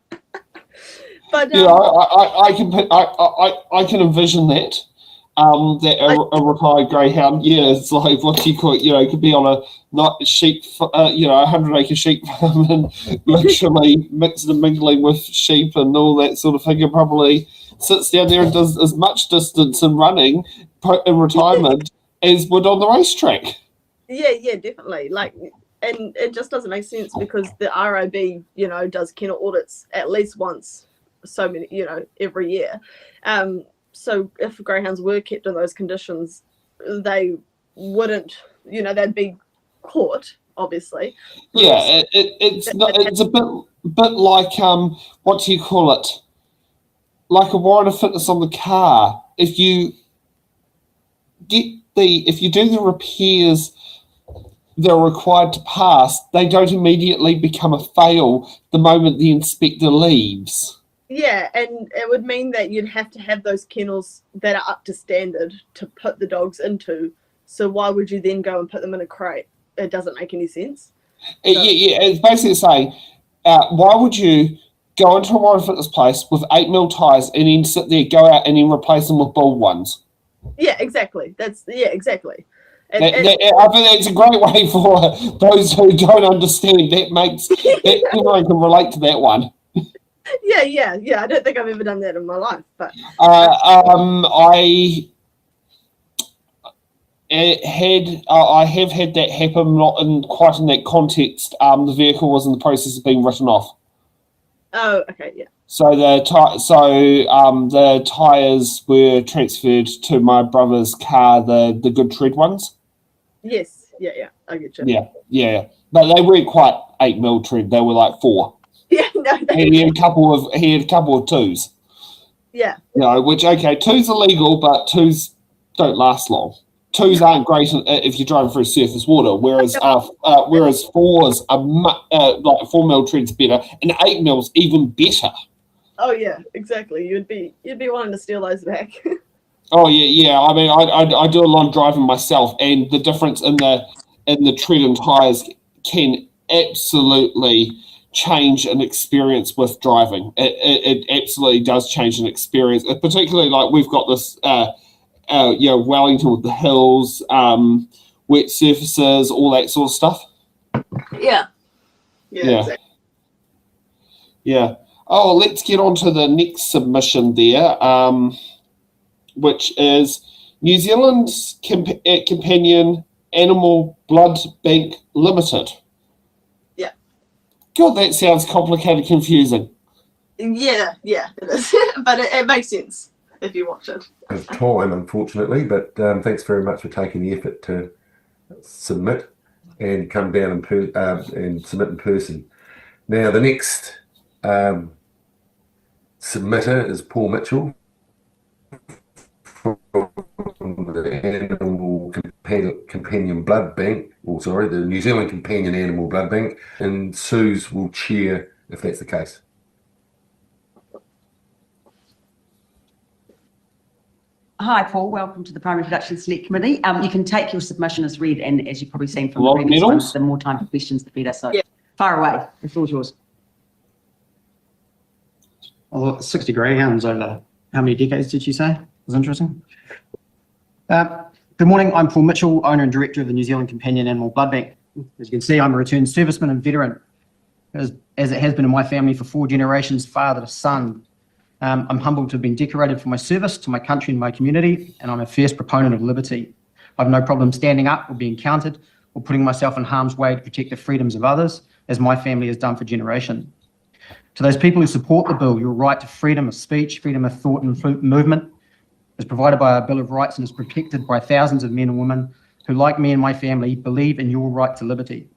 But You know, I can envision that. That a retired greyhound, yeah, it's like what you call it, you know, could be on a not sheep, you know, 100-acre sheep farm and literally mixing and mingling with sheep and all that sort of thing. And probably sits down there and does as much distance and running in retirement as would on the racetrack. yeah, definitely. Like, and it just doesn't make sense because the ROB, you know, does kennel audits at least once, so many, you know, every year. So if greyhounds were kept in those conditions, they wouldn't, you know, they'd be caught, obviously. Yeah, it's a bit like what do you call it? Like a warrant of fitness on the car. If you do the repairs they're required to pass, they don't immediately become a fail the moment the inspector leaves. Yeah, and it would mean that you'd have to have those kennels that are up to standard to put the dogs into. So why would you then go and put them in a crate? It doesn't make any sense. Yeah, it's basically saying, why would you go into a warrant fitness place with 8mm tyres and then sit there, go out and then replace them with bull ones? Yeah, exactly. Exactly. I think that's a great way for those who don't understand. That everyone can relate to that one. Yeah. I don't think I've ever done that in my life, but I have had that happen, not quite in that context. The vehicle was in the process of being written off. oh, okay, yeah. So the tires were transferred to my brother's car, the good tread ones. Yes, yeah, I get you. Yeah, but they weren't quite 8mm tread. They were like 4. Yeah, no, He had a couple of 2s. yeah. You know, which 2s are legal, but 2s don't last long. 2s aren't great if you're driving through surface water, whereas 4s are like 4mm tread's better, and 8mm even better. Oh yeah, exactly. You'd be wanting to steal those back. Oh yeah. I mean, I do a lot of driving myself, and the difference in the tread and tires can absolutely change an experience with driving. It absolutely does change an experience, particularly like we've got this, Wellington with the hills, wet surfaces, all that sort of stuff. Yeah. Yeah. Oh, let's get on to the next submission there, which is New Zealand's Companion Animal Blood Bank Limited. Yeah. God, that sounds complicated, confusing. Yeah, it is. But it makes sense if you watch it. Of time, unfortunately, but thanks very much for taking the effort to submit and come down and submit in person. Now, the next submitter is Paul Mitchell from the Animal Companion Blood Bank, the New Zealand Companion Animal Blood Bank, and Suze will chair if that's the case. Hi, Paul. Welcome to the Primary Production Select Committee. You can take your submission as read, and as you've probably seen from the previous ones, the more time for questions, the better. So far away. The floor's yours. Well, 60 greyhounds over how many decades did you say? It was interesting. Good morning. I'm Paul Mitchell, owner and director of the New Zealand Companion Animal Blood Bank. As you can see, I'm a returned serviceman and veteran, as it has been in my family for 4 generations, father to son. I'm humbled to have been decorated for my service to my country and my community, and I'm a fierce proponent of liberty. I've no problem standing up or being counted or putting myself in harm's way to protect the freedoms of others, as my family has done for generations. To those people who support the bill, your right to freedom of speech, freedom of thought and movement is provided by our Bill of Rights and is protected by thousands of men and women who, like me and my family, believe in your right to liberty.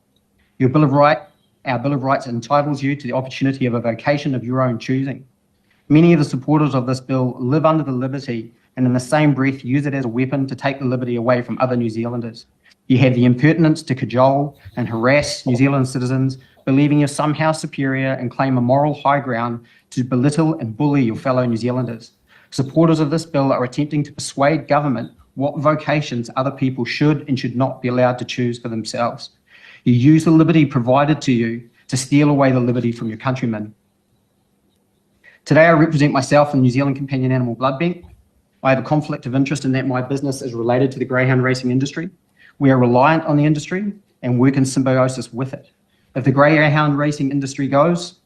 Our Bill of Rights entitles you to the opportunity of a vocation of your own choosing. Many of the supporters of this bill live under the liberty and in the same breath use it as a weapon to take the liberty away from other New Zealanders. You have the impertinence to cajole and harass New Zealand citizens, believing you're somehow superior, and claim a moral high ground to belittle and bully your fellow New Zealanders. Supporters of this bill are attempting to persuade government what vocations other people should and should not be allowed to choose for themselves. You use the liberty provided to you to steal away the liberty from your countrymen. Today, I represent myself and New Zealand Companion Animal Blood Bank. I have a conflict of interest in that my business is related to the greyhound racing industry. We are reliant on the industry and work in symbiosis with it. If the greyhound racing industry goes,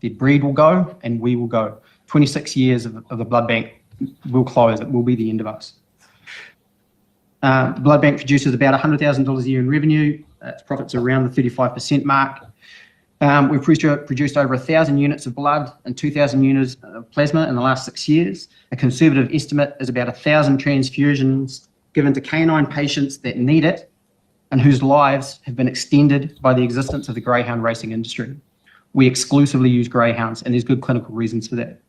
the breed will go and we will go. 26 years of the blood bank will close. It will be the end of us. The blood bank produces about $100,000 a year in revenue. Its profits are around the 35% mark. We've produced over 1,000 units of blood and 2,000 units of plasma in the last 6 years. A conservative estimate is about 1,000 transfusions given to canine patients that need it and whose lives have been extended by the existence of the greyhound racing industry. We exclusively use greyhounds, and there's good clinical reasons for that.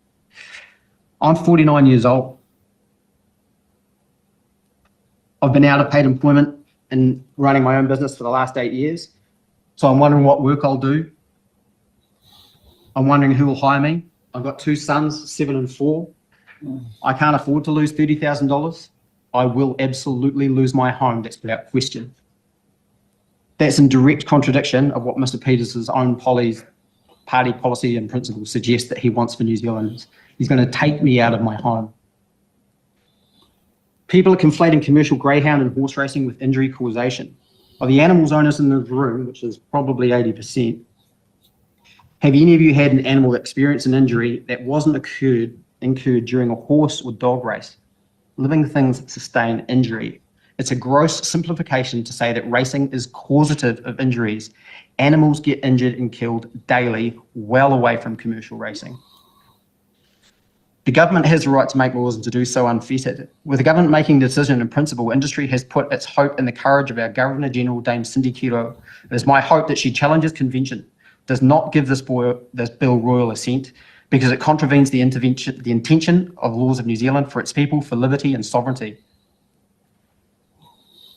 I'm 49 years old. I've been out of paid employment and running my own business for the last 8 years. So I'm wondering what work I'll do. I'm wondering who will hire me. I've got 2 sons, 7 and 4. I can't afford to lose $30,000. I will absolutely lose my home, that's without question. That's in direct contradiction of what Mr. Peters' own party policy and principles suggest that he wants for New Zealanders. He's going to take me out of my home. People are conflating commercial greyhound and horse racing with injury causation. Of the animals owners in the room, which is probably 80%, have any of you had an animal experience an injury that wasn't incurred during a horse or dog race? Living things sustain injury. It's a gross simplification to say that racing is causative of injuries. Animals get injured and killed daily, well away from commercial racing. The government has the right to make laws and to do so unfettered. With the government making the decision in principle, industry has put its hope in the courage of our Governor-General, Dame Cindy Kiro. It is my hope that she challenges convention, does not give this bill royal assent, because it contravenes the intention of laws of New Zealand for its people, for liberty and sovereignty.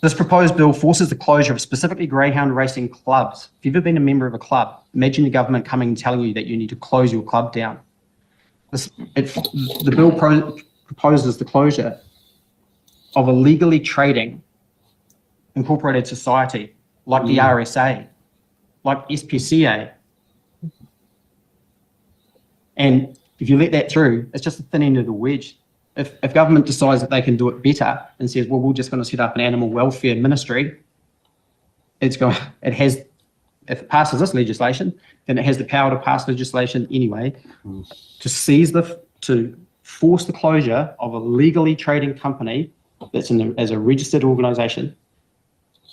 This proposed bill forces the closure of specifically greyhound racing clubs. If you've ever been a member of a club, imagine the government coming and telling you that you need to close your club down. The bill proposes the closure of a legally trading incorporated society like the RSA, like SPCA. And if you let that through, it's just the thin end of the wedge. If government decides that they can do it better and says, well, we're just going to set up an animal welfare ministry, if it passes this legislation, then it has the power to pass legislation anyway to force the closure of a legally trading company that's as a registered organisation,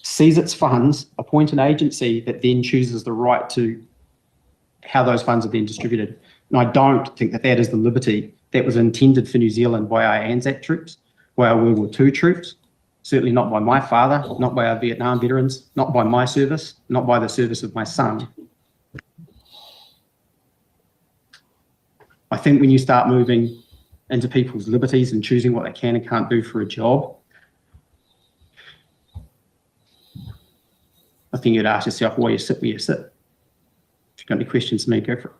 seize its funds, appoint an agency that then chooses the right to how those funds are then distributed. And I don't think that is the liberty that was intended for New Zealand by our Anzac troops, by our World War II troops, certainly not by my father, not by our Vietnam veterans, not by my service, not by the service of my son. I think when you start moving into people's liberties and choosing what they can and can't do for a job, I think you'd ask yourself why you sit where you sit. If you've got any questions for me, go for it.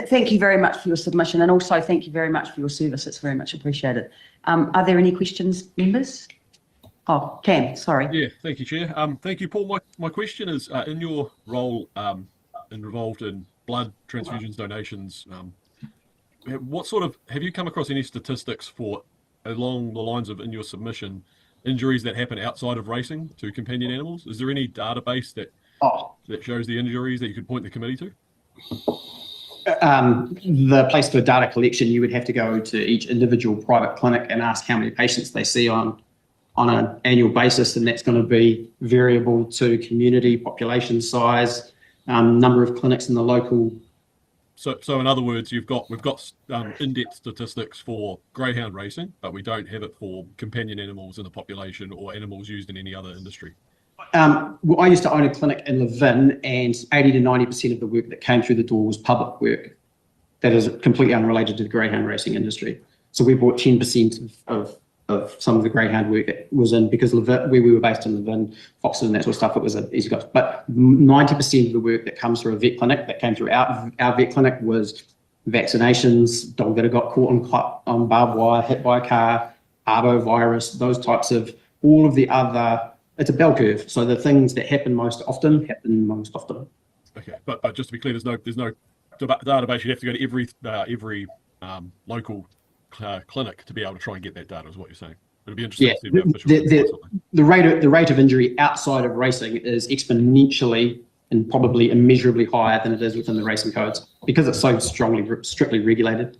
Thank you very much for your submission, and also thank you very much for your service. It's very much appreciated. Are there any questions, members? Oh, Cam, sorry. Yeah, thank you, Chair. Thank you, Paul. My question is, in your role involved in blood transfusions, donations, have you come across any statistics for, along the lines of in your submission, injuries that happen outside of racing to companion animals? Is there any database that shows the injuries that you could point the committee to? The place for data collection, you would have to go to each individual private clinic and ask how many patients they see on an annual basis, and that's going to be variable to community, population size, number of clinics in the local. So in other words, we've got in-depth statistics for greyhound racing, but we don't have it for companion animals in the population or animals used in any other industry. Well, I used to own a clinic in Levin, and 80 to 90% of the work that came through the door was public work that is completely unrelated to the greyhound racing industry. So we bought 10% of some of the greyhound work that was in, because where we were based in Levin, Foxton and that sort of stuff, it was an easy go. But 90% of the work that comes through a vet clinic, that came through our vet clinic, was vaccinations, dog that got caught on barbed wire, hit by a car, arbovirus, those types of, all of the other it's a bell curve. So the things that happen most often. Okay, but just to be clear, there's no database. You have to go to every local clinic to be able to try and get that data. Is what you're saying? It'd be interesting to see if the rate of injury outside of racing is exponentially and probably immeasurably higher than it is within the racing codes because it's so strictly regulated.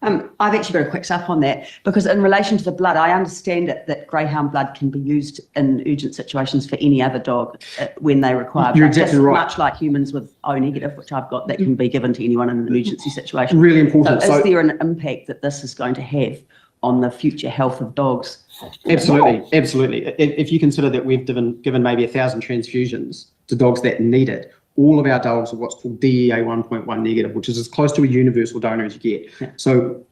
I've actually got a quick stuff on that because in relation to the blood, I understand that Greyhound blood can be used in urgent situations for any other dog when they require. You're exactly right. Much like humans with O negative, which I've got, that can be given to anyone in an emergency situation. Really important. So is there an impact that this is going to have on the future health of dogs? Absolutely. If you consider that we've given maybe 1,000 transfusions to dogs that need it, all of our dogs are what's called DEA 1.1 negative, which is as close to a universal donor as you get. Yeah. So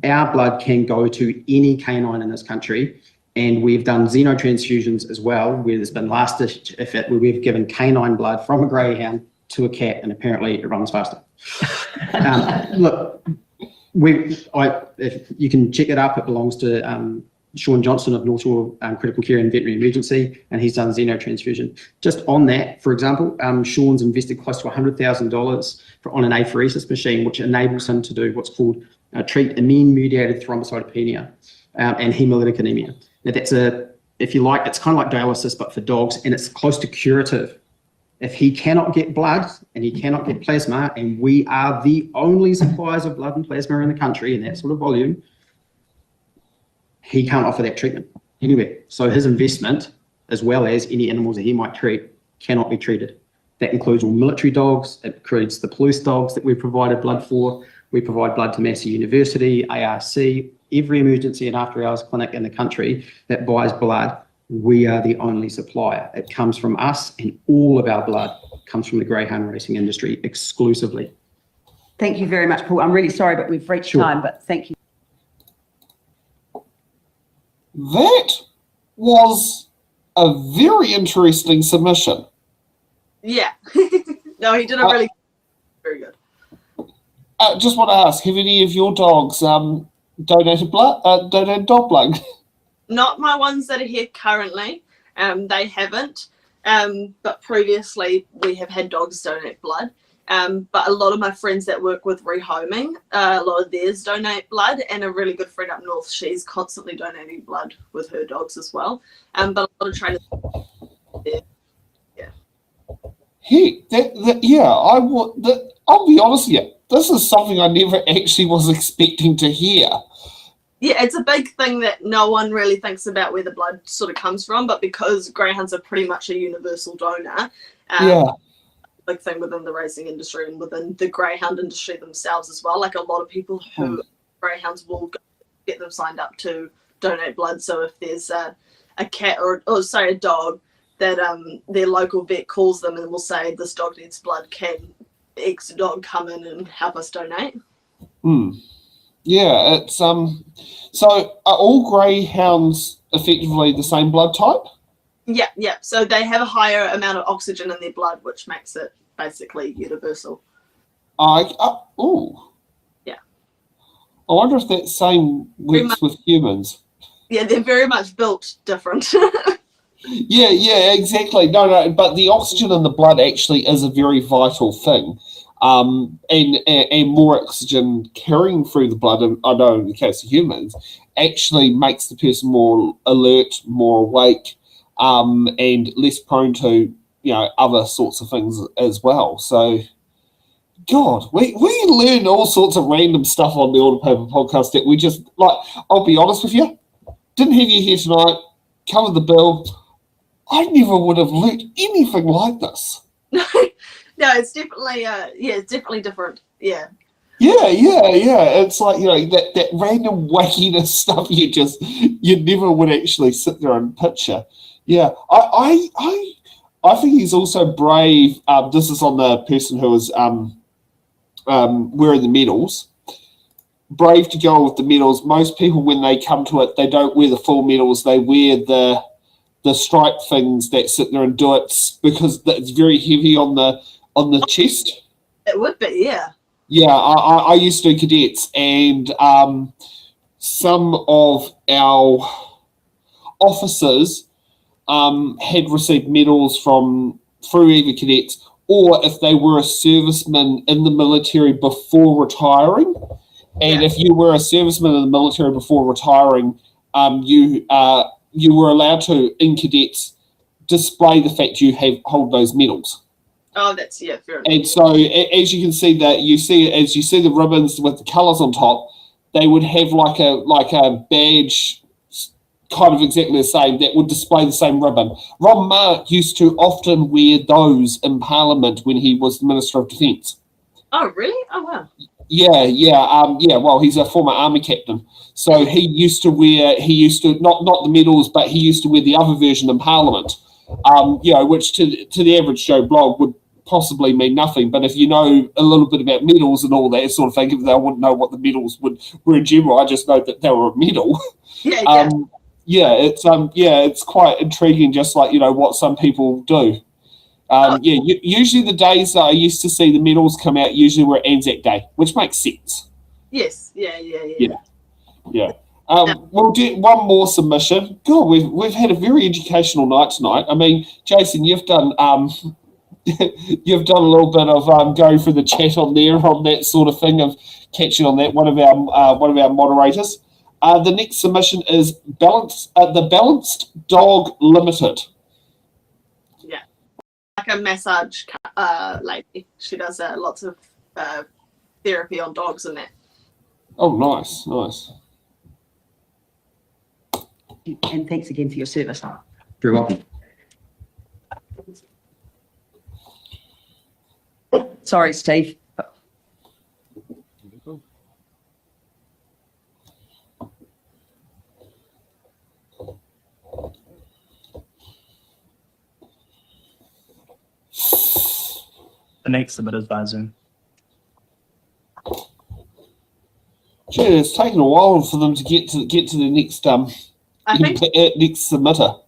our blood can go to any canine in this country, and we've done xenotransfusions as well, where there's been last ditch effort, where we've given canine blood from a greyhound to a cat, and apparently it runs faster. Look, if you can check it up, it belongs to Sean Johnson of North Shore Critical Care and Veterinary Emergency, and he's done xenotransfusion. Just on that, for example, Sean's invested close to $100,000 on an apheresis machine, which enables him to do what's called treat immune-mediated thrombocytopenia and hemolytic anemia. Now that's if you like, it's kind of like dialysis, but for dogs, and it's close to curative. If he cannot get blood and he cannot get plasma, and we are the only suppliers of blood and plasma in the country in that sort of volume, he can't offer that treatment anywhere. So his investment, as well as any animals that he might treat, cannot be treated. That includes all military dogs. It includes the police dogs that we provided blood for. We provide blood to Massey University, ARC, every emergency and after hours clinic in the country that buys blood. We are the only supplier. It comes from us, and all of our blood comes from the greyhound racing industry exclusively. Thank you very much, Paul. I'm really sorry, but we've reached time, but thank you. That was a very interesting submission. Yeah. No, he did a really very good. Just want to ask, have any of your dogs donated dog blood? Not my ones that are here currently. They haven't. But previously we have had dogs donate blood. But a lot of my friends that work with rehoming, a lot of theirs donate blood, and a really good friend up north, she's constantly donating blood with her dogs as well. But a lot of trainers, yeah. I'll be honest with you, this is something I never actually was expecting to hear. Yeah, it's a big thing that no one really thinks about where the blood sort of comes from, but because greyhounds are pretty much a universal donor, big thing within the racing industry and within the greyhound industry themselves as well. Like a lot of people who greyhounds will get them signed up to donate blood. So if there's a cat or a dog that their local vet calls them and will say this dog needs blood, can X dog come in and help us donate? Yeah, it's so are all greyhounds effectively the same blood type? Yeah. So they have a higher amount of oxygen in their blood, which makes it basically universal. Yeah. I wonder if that same works with humans. Yeah, they're very much built different. Yeah, exactly. No, but the oxygen in the blood actually is a very vital thing. And more oxygen carrying through the blood, I know in the case of humans, actually makes the person more alert, more awake, and less prone to, other sorts of things as well. So, God, we learn all sorts of random stuff on the Auto Paper podcast that we just, I'll be honest with you, didn't have you here tonight, covered the bill. I never would have learned anything like this. No, it's definitely, it's definitely different. Yeah. Yeah. It's like, that random wackiness stuff you never would actually sit there and picture. Yeah. I think he's also brave. This is on the person who was wearing the medals. Brave to go with the medals. Most people, when they come to it, they don't wear the full medals. They wear the stripe things that sit there and do it because it's very heavy on the chest. It would be, yeah. Yeah, I used to do cadets, and some of our officers had received medals through either cadets, or if they were a serviceman in the military before retiring. And if you were a serviceman in the military before retiring, you were allowed to, in cadets, display the fact you hold those medals. Oh, that's fair enough. And so, as you can see as you see the ribbons with the colours on top, they would have like a badge, kind of exactly the same, that would display the same ribbon. Ron Mark used to often wear those in Parliament when he was the Minister of Defence. Oh, really? Oh, wow. Yeah. Well, he's a former army captain, so he used to not the medals, but he used to wear the other version in Parliament. Which to the average Joe blog would possibly mean nothing, but if you know a little bit about medals and all that sort of thing, if they wouldn't know what the medals were in general, I just know that they were a medal. It's quite intriguing, just like what some people do. Usually the days that I used to see the medals come out usually were Anzac Day, which makes sense. Yes. Yeah. We'll do one more submission. God, we've had a very educational night tonight. I mean, Jason, you've done you've done a little bit of going through the chat on there on that sort of thing, of catching on that. One of our moderators. The next submission is the Balanced Dog Limited. Yeah, like a massage lady. She does lots of therapy on dogs and that. Oh, nice. And thanks again for your service. Very welcome. Sorry, Steve. The next submit is by Zoom. Gee, it's taken a while for them to get to the next next submitter.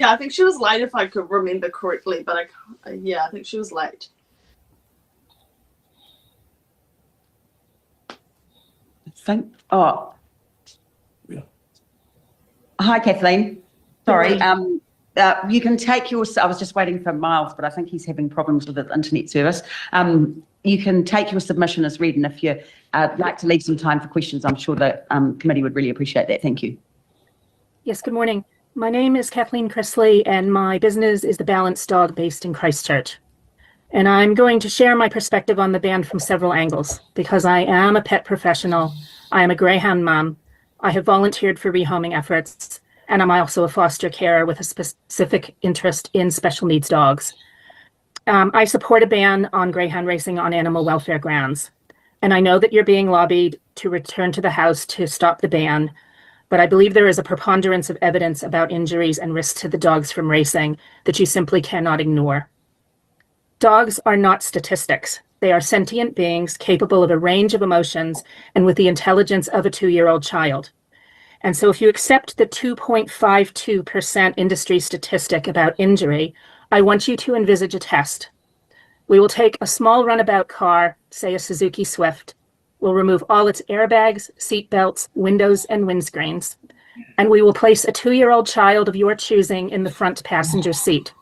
Yeah, I think she was late, if I could remember correctly, but I think she was late. Hi, Kathleen. Sorry. You can take your. I was just waiting for Miles, but I think he's having problems with his internet service. You can take your submission as read, and if you like to leave some time for questions, I'm sure the committee would really appreciate that. Thank you. Yes, good morning. My name is Kathleen Chrisley, and my business is the Balanced Dog based in Christchurch. And I'm going to share my perspective on the ban from several angles, because I am a pet professional. I am a Greyhound mom. I have volunteered for rehoming efforts, and I'm also a foster carer with a specific interest in special needs dogs. I support a ban on Greyhound racing on animal welfare grounds. And I know that you're being lobbied to return to the House to stop the ban, but I believe there is a preponderance of evidence about injuries and risks to the dogs from racing that you simply cannot ignore. Dogs are not statistics. They are sentient beings capable of a range of emotions and with the intelligence of a 2-year-old child. And so if you accept the 2.52% industry statistic about injury, I want you to envisage a test. We will take a small runabout car, say a Suzuki Swift. We'll remove all its airbags, seat belts, windows, and windscreens. And we will place a 2-year-old child of your choosing in the front passenger seat.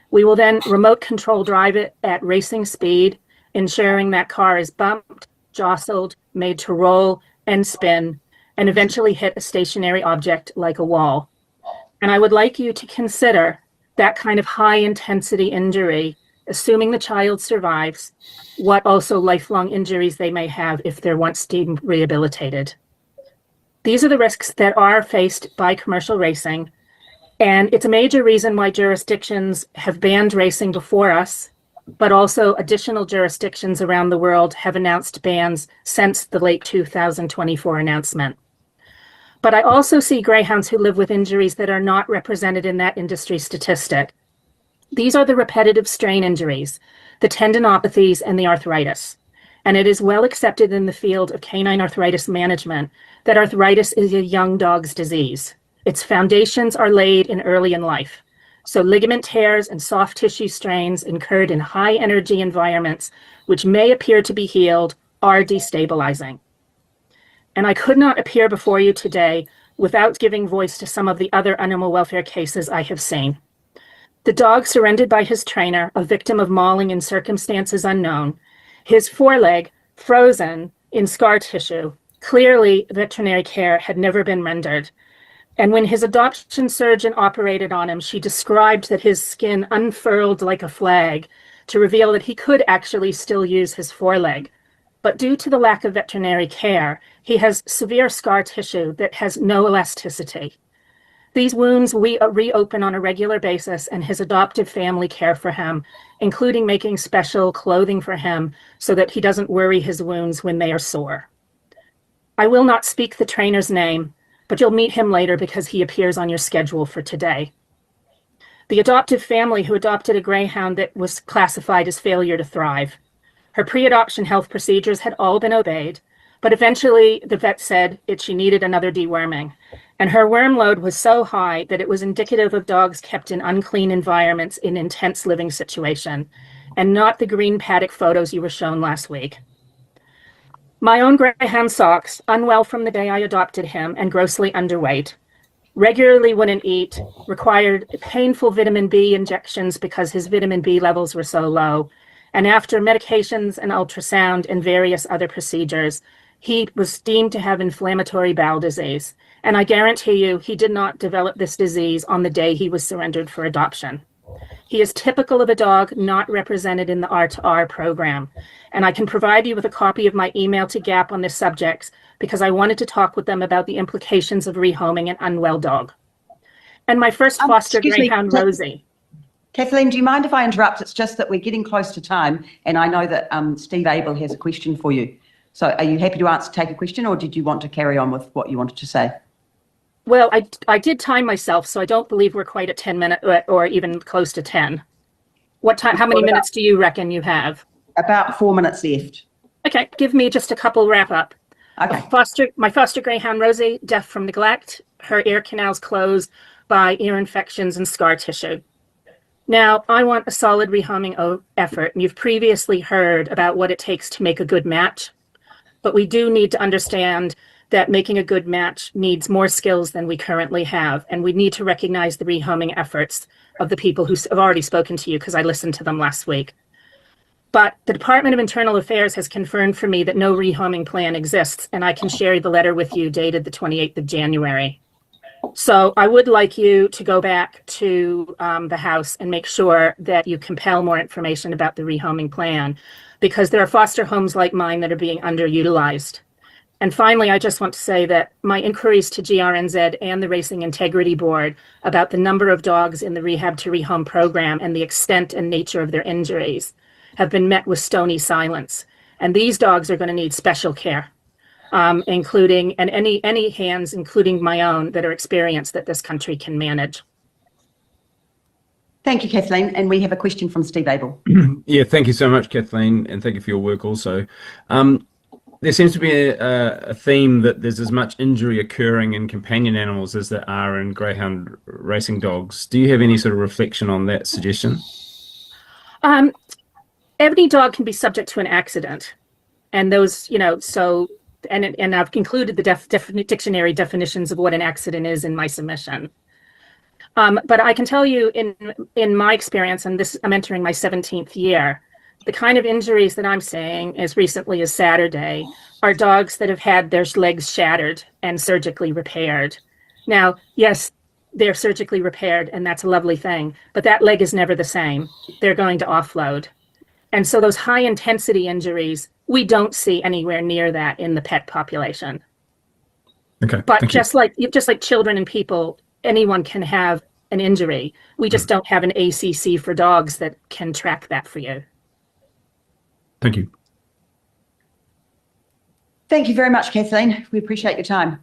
We will then remote control drive it at racing speed, ensuring that car is bumped, jostled, made to roll and spin, and eventually hit a stationary object like a wall. And I would like you to consider that kind of high intensity injury, assuming the child survives, what also lifelong injuries they may have if they're once deemed rehabilitated. These are the risks that are faced by commercial racing, and it's a major reason why jurisdictions have banned racing before us, but also additional jurisdictions around the world have announced bans since the late 2024 announcement. But I also see greyhounds who live with injuries that are not represented in that industry statistic. These are the repetitive strain injuries, the tendinopathies, and the arthritis. And it is well accepted in the field of canine arthritis management that arthritis is a young dog's disease. Its foundations are laid early in life. So ligament tears and soft tissue strains incurred in high energy environments, which may appear to be healed, are destabilizing. And I could not appear before you today without giving voice to some of the other animal welfare cases I have seen. The dog surrendered by his trainer, a victim of mauling in circumstances unknown, his foreleg frozen in scar tissue. Clearly, veterinary care had never been rendered. And when his adoption surgeon operated on him, she described that his skin unfurled like a flag to reveal that he could actually still use his foreleg. But due to the lack of veterinary care, he has severe scar tissue that has no elasticity. These wounds we reopen on a regular basis, and his adoptive family care for him, including making special clothing for him so that he doesn't worry his wounds when they are sore. I will not speak the trainer's name, but you'll meet him later because he appears on your schedule for today. The adoptive family who adopted a greyhound that was classified as failure to thrive. Her pre-adoption health procedures had all been obeyed, but eventually the vet said she needed another deworming. And her worm load was so high that it was indicative of dogs kept in unclean environments in intense living situation, and not the green paddock photos you were shown last week. My own greyhound Socks, unwell from the day I adopted him and grossly underweight, regularly wouldn't eat, required painful vitamin B injections because his vitamin B levels were so low. And after medications and ultrasound and various other procedures, he was deemed to have inflammatory bowel disease. And I guarantee you, he did not develop this disease on the day he was surrendered for adoption. He is typical of a dog not represented in the R2R program. And I can provide you with a copy of my email to GAP on this subject because I wanted to talk with them about the implications of rehoming an unwell dog. And my first foster greyhound, Rosie. Kathleen, do you mind if I interrupt? It's just that we're getting close to time, and I know that Steve Abel has a question for you. So are you happy to take a question, or did you want to carry on with what you wanted to say? Well, I did time myself, so I don't believe we're quite at 10 minutes or even close to 10. What time? How many minutes do you reckon you have? About 4 minutes left. Okay, give me just a couple wrap up. Okay. My foster greyhound, Rosie, deaf from neglect. Her ear canals closed by ear infections and scar tissue. Now, I want a solid rehoming effort. You've previously heard about what it takes to make a good match, but we do need to understand that making a good match needs more skills than we currently have, and we need to recognize the rehoming efforts of the people who have already spoken to you, because I listened to them last week. But the Department of Internal Affairs has confirmed for me that no rehoming plan exists, and I can share the letter with you dated the 28th of January. So I would like you to go back to the House and make sure that you compel more information about the rehoming plan, because there are foster homes like mine that are being underutilized. And finally, I just want to say that my inquiries to GRNZ and the Racing Integrity Board about the number of dogs in the Rehab to Rehome program and the extent and nature of their injuries have been met with stony silence. And these dogs are going to need special care, including, and any hands, including my own, that are experienced that this country can manage. Thank you, Kathleen. And we have a question from Steve Abel. Yeah, thank you so much, Kathleen, and thank you for your work also. There seems to be a theme that there's as much injury occurring in companion animals as there are in greyhound racing dogs. Do you have any sort of reflection on that suggestion? Every dog can be subject to an accident, and those, so, and I've included the dictionary definitions of what an accident is in my submission. But I can tell you in my experience, and I'm entering my 17th year, the kind of injuries that I'm seeing as recently as Saturday are dogs that have had their legs shattered and surgically repaired. Now, yes, they're surgically repaired, and that's a lovely thing, but that leg is never the same. They're going to offload. And so those high intensity injuries, we don't see anywhere near that in the pet population. Okay. But just like children and people, anyone can have an injury. We just don't have an ACC for dogs that can track that for you. Thank you. Thank you very much, Kathleen. We appreciate your time.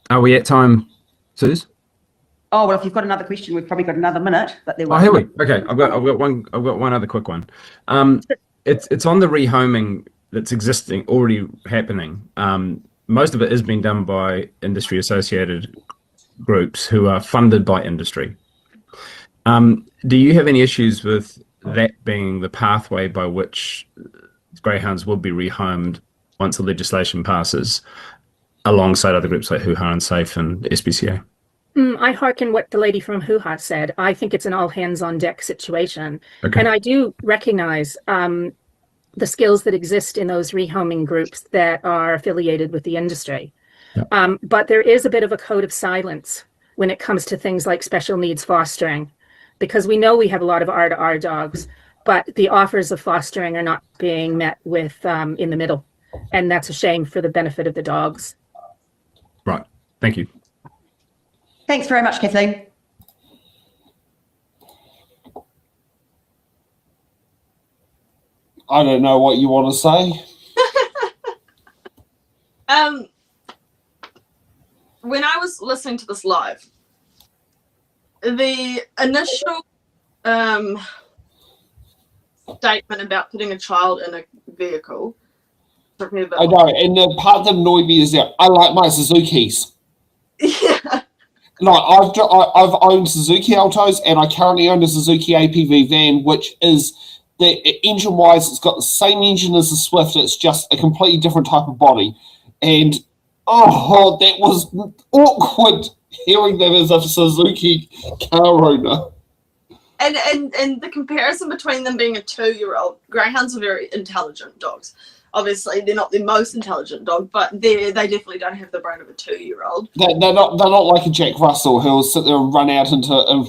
Are we at time, Suze? Oh, well, if you've got another question, we've probably got another minute. But there. Oh, here we. Okay, I've got one other quick one. It's on the rehoming that's already happening. Most of it is being done by industry associated groups who are funded by industry. Do you have any issues with that being the pathway by which greyhounds will be rehomed once the legislation passes, alongside other groups like Hoo Ha and Safe and SPCA. I hearken what the lady from Hoo Ha said. I think it's an all hands on deck situation. Okay. And I do recognize the skills that exist in those rehoming groups that are affiliated with the industry. Yep. But there is a bit of a code of silence when it comes to things like special needs fostering, because we know we have a lot of R2R dogs, but the offers of fostering are not being met with in the middle. And that's a shame for the benefit of the dogs. Right. Thank you. Thanks very much, Kathleen. I don't know what you want to say. When I was listening to this live, the initial statement about putting a child in a vehicle took me a bit. I know, and the part that annoyed me is that I like my Suzukis. Yeah. Like I've owned Suzuki Altos, and I currently own a Suzuki APV van, which is the engine-wise, it's got the same engine as the Swift. It's just a completely different type of body, and oh, that was awkward hearing that as a Suzuki car owner. And the comparison between them being a 2-year-old, greyhounds are very intelligent dogs. Obviously, they're not the most intelligent dog, but they definitely don't have the brain of a 2-year-old. They're not like a Jack Russell who will sit there and run out in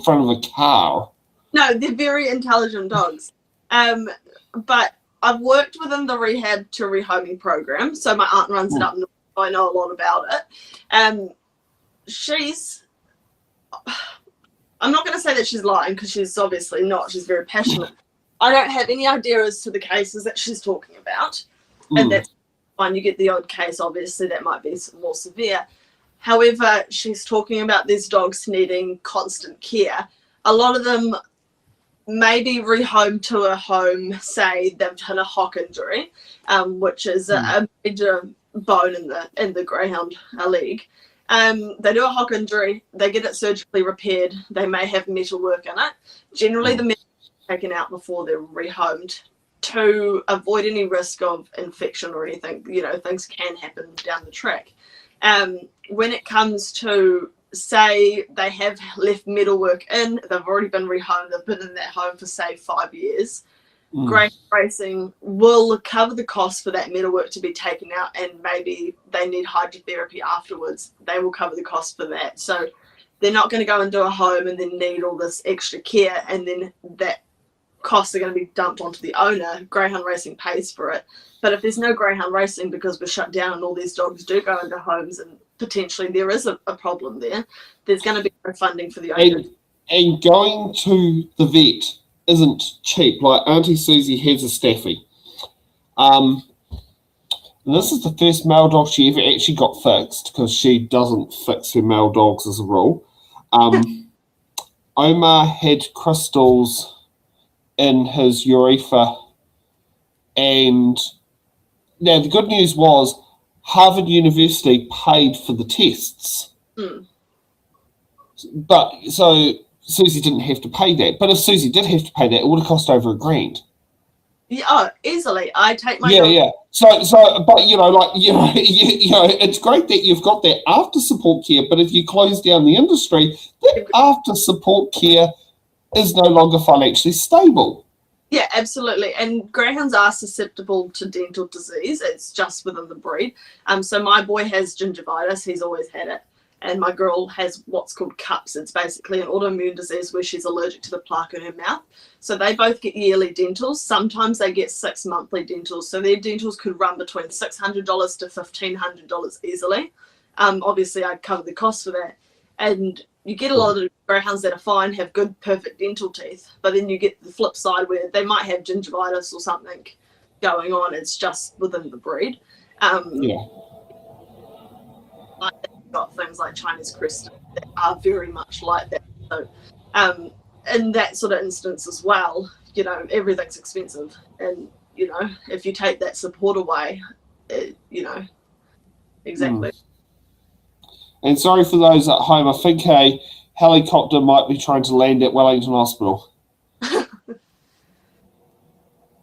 front of a car. No, they're very intelligent dogs. But I've worked within the rehab to rehoming program, so my aunt runs it up, and I know a lot about it. I'm not going to say that she's lying, because she's obviously not. She's very passionate. I don't have any idea as to the cases that she's talking about. And that's fine. You get the odd case, obviously, that might be more severe. However, she's talking about these dogs needing constant care. A lot of them may be rehomed to a home, say they've had a hock injury, which is a major bone in the Greyhound league. They do a hock injury, they get it surgically repaired, they may have metalwork in it. Generally, the metal is taken out before they're rehomed to avoid any risk of infection or anything. You know, things can happen down the track. When it comes to, say, they have left metalwork in, they've already been rehomed, they've been in that home for, say, 5 years, Greyhound Racing will cover the cost for that metalwork to be taken out, and maybe they need hydrotherapy afterwards. They will cover the cost for that. So they're not going to go into a home and then need all this extra care, and then that costs are going to be dumped onto the owner. Greyhound Racing pays for it. But if there's no Greyhound Racing because we're shut down and all these dogs do go into homes and potentially there is a problem there, there's going to be no funding for the owner. And going to the vet isn't cheap. Like Auntie Susie has a staffy. And this is the first male dog she ever actually got fixed, because she doesn't fix her male dogs as a rule. Omar had crystals in his urethra, and now the good news was Harvard University paid for the tests. But so Susie didn't have to pay that. But if Susie did have to pay that, it would have cost over $1,000. Yeah, oh, easily. I take my Yeah. So, but you know, it's great that you've got that after support care. But if you close down the industry, that after support care is no longer financially stable. Yeah, absolutely. And greyhounds are susceptible to dental disease. It's just within the breed. So my boy has gingivitis. He's always had it. And my girl has what's called cups. It's basically an autoimmune disease where she's allergic to the plaque in her mouth. So they both get yearly dentals. Sometimes they get 6 monthly dentals. So their dentals could run between $600 to $1,500 easily. Obviously, I'd cover the cost for that. And you get a lot of greyhounds that are fine, have good, perfect dental teeth. But then you get the flip side where they might have gingivitis or something going on. It's just within the breed. Got things like Chinese crystal that are very much like that. So in that sort of instance as well, you know, everything's expensive, and you know, if you take that support away, you know, exactly. And sorry for those at home, I think a helicopter might be trying to land at Wellington Hospital.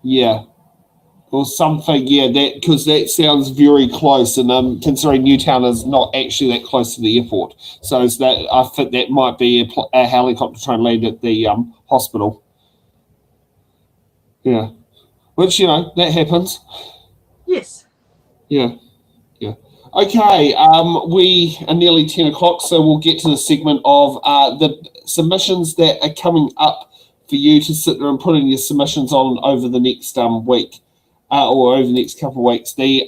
Yeah. Or something, yeah, that because that sounds very close, and considering Newtown is not actually that close to the airport, so is that I think that might be a helicopter trying to land at the hospital. Yeah, which that happens. Yes. Yeah, yeah. Okay, we are nearly 10 o'clock, so we'll get to the segment of the submissions that are coming up for you to sit there and put in your submissions on over the next week. Or over the next couple of weeks. The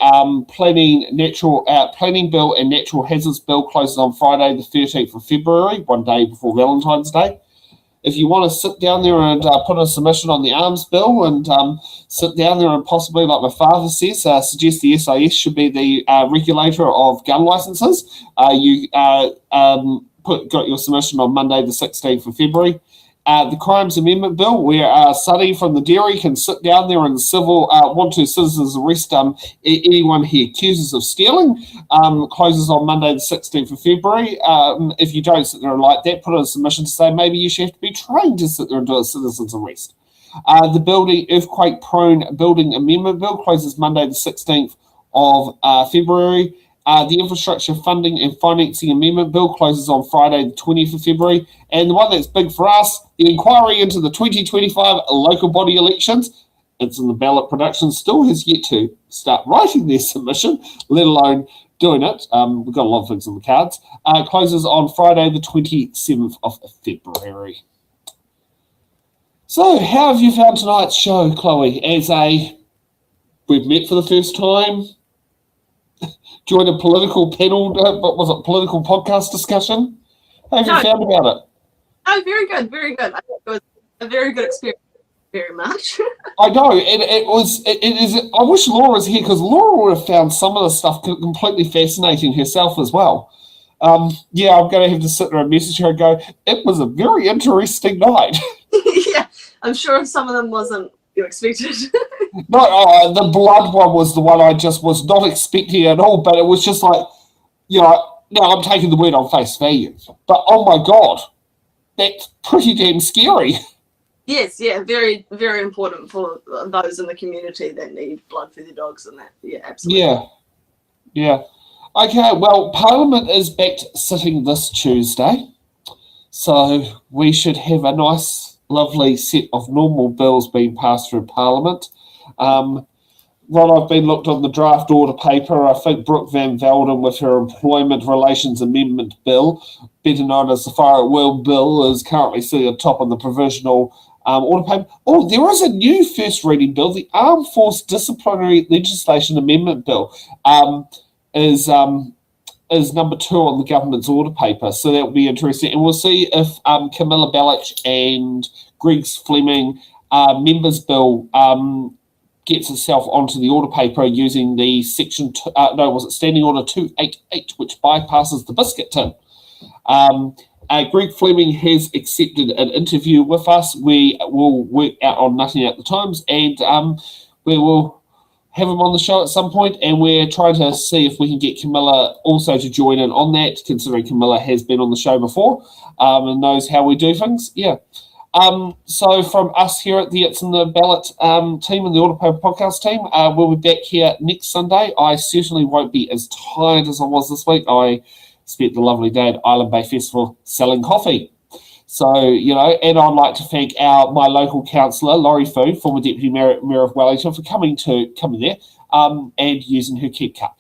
planning bill and natural hazards bill closes on Friday, the 13th of February, one day before Valentine's Day. If you want to sit down there and put a submission on the arms bill and sit down there and possibly, like my father says, suggest the SIS should be the regulator of gun licenses, you got your submission on Monday, the 16th of February. The Crimes Amendment Bill, where Sonny from the dairy can sit down there and want to citizens arrest anyone he accuses of stealing, closes on Monday the 16th of February. If you don't sit there and like that, put in a submission to say maybe you should have to be trained to sit there and do a citizen's arrest. The Building Earthquake-Prone Building Amendment Bill closes Monday the 16th of February. The Infrastructure Funding and Financing Amendment Bill closes on Friday, the 20th of February. And the one that's big for us, the inquiry into the 2025 local body elections, it's in the ballot production, still has yet to start writing their submission, let alone doing it. We've got a lot of things on the cards. Closes on Friday, the 27th of February. So, how have you found tonight's show, Chloe? We've met for the first time. Joined a political panel, what was it, political podcast discussion? How have you found about it? Oh, very good, very good. I think it was a very good experience, very much. I know, and it is. I wish Laura was here because Laura would have found some of the stuff completely fascinating herself as well. Yeah, I'm going to have to sit there and message her and go, it was a very interesting night. Yeah, I'm sure some of them wasn't you expected. No, the blood one was the one I just was not expecting at all, but it was just like, now I'm taking the word on face value. But oh my God, that's pretty damn scary. Yes, yeah, very, very important for those in the community that need blood for their dogs and that. Yeah, absolutely. Yeah. Okay, well, Parliament is back sitting this Tuesday, so we should have a nice, lovely set of normal bills being passed through Parliament. While I've been looked on the draft order paper, I think Brooke Van Velden with her Employment Relations Amendment Bill, better known as the Fire at Will Bill, is currently sitting at top on the provisional order paper. Oh, there is a new first reading bill, the Armed Force Disciplinary Legislation Amendment Bill, is number 2 on the government's order paper, so that will be interesting. And we'll see if Camilla Bellich and Greg Fleming members bill gets itself onto the order paper using the Standing Order 288, which bypasses the biscuit tin. Greg Fleming has accepted an interview with us. We will work out on Nutting Out the Times, and we will have him on the show at some point, and we're trying to see if we can get Camilla also to join in on that, considering Camilla has been on the show before and knows how we do things. Yeah. So from us here at the It's in the Ballot team and the Order Paper podcast team, we'll be back here next Sunday. I certainly won't be as tired as I was this week. I spent the lovely day at Island Bay Festival selling coffee. So, and I'd like to thank my local councillor, Laurie Fu, former Deputy Mayor of Wellington, for coming there and using her keep cup.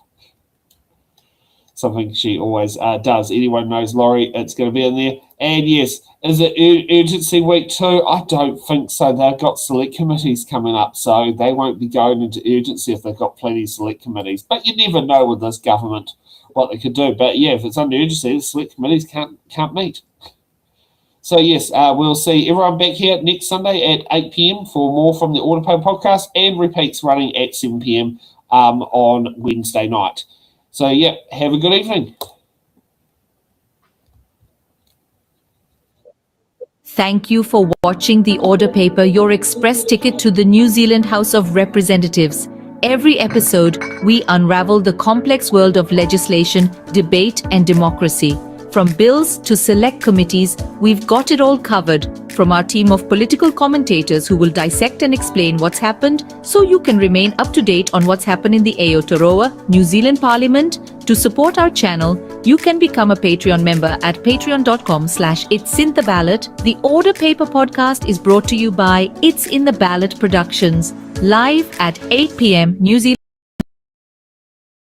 Something she always does. Anyone knows Laurie, it's going to be in there. And yes, is it urgency week 2? I don't think so. They've got select committees coming up, so they won't be going into urgency if they've got plenty of select committees. But you never know with this government what they could do. But yeah, if it's under urgency, the select committees can't meet. So yes, we'll see everyone back here next Sunday at 8 p.m. for more from the Order Paper podcast, and repeats running at 7 p.m. On Wednesday night. So yeah, have a good evening. Thank you for watching the Order Paper, your express ticket to the New Zealand House of Representatives. Every episode, we unravel the complex world of legislation, debate, and democracy. From bills to select committees, we've got it all covered. From our team of political commentators who will dissect and explain what's happened so you can remain up to date on what's happened in the Aotearoa, New Zealand Parliament. To support our channel, you can become a Patreon member at patreon.com/It's in the Ballot. The Order Paper podcast is brought to you by It's in the Ballot Productions, live at 8 p.m. New Zealand.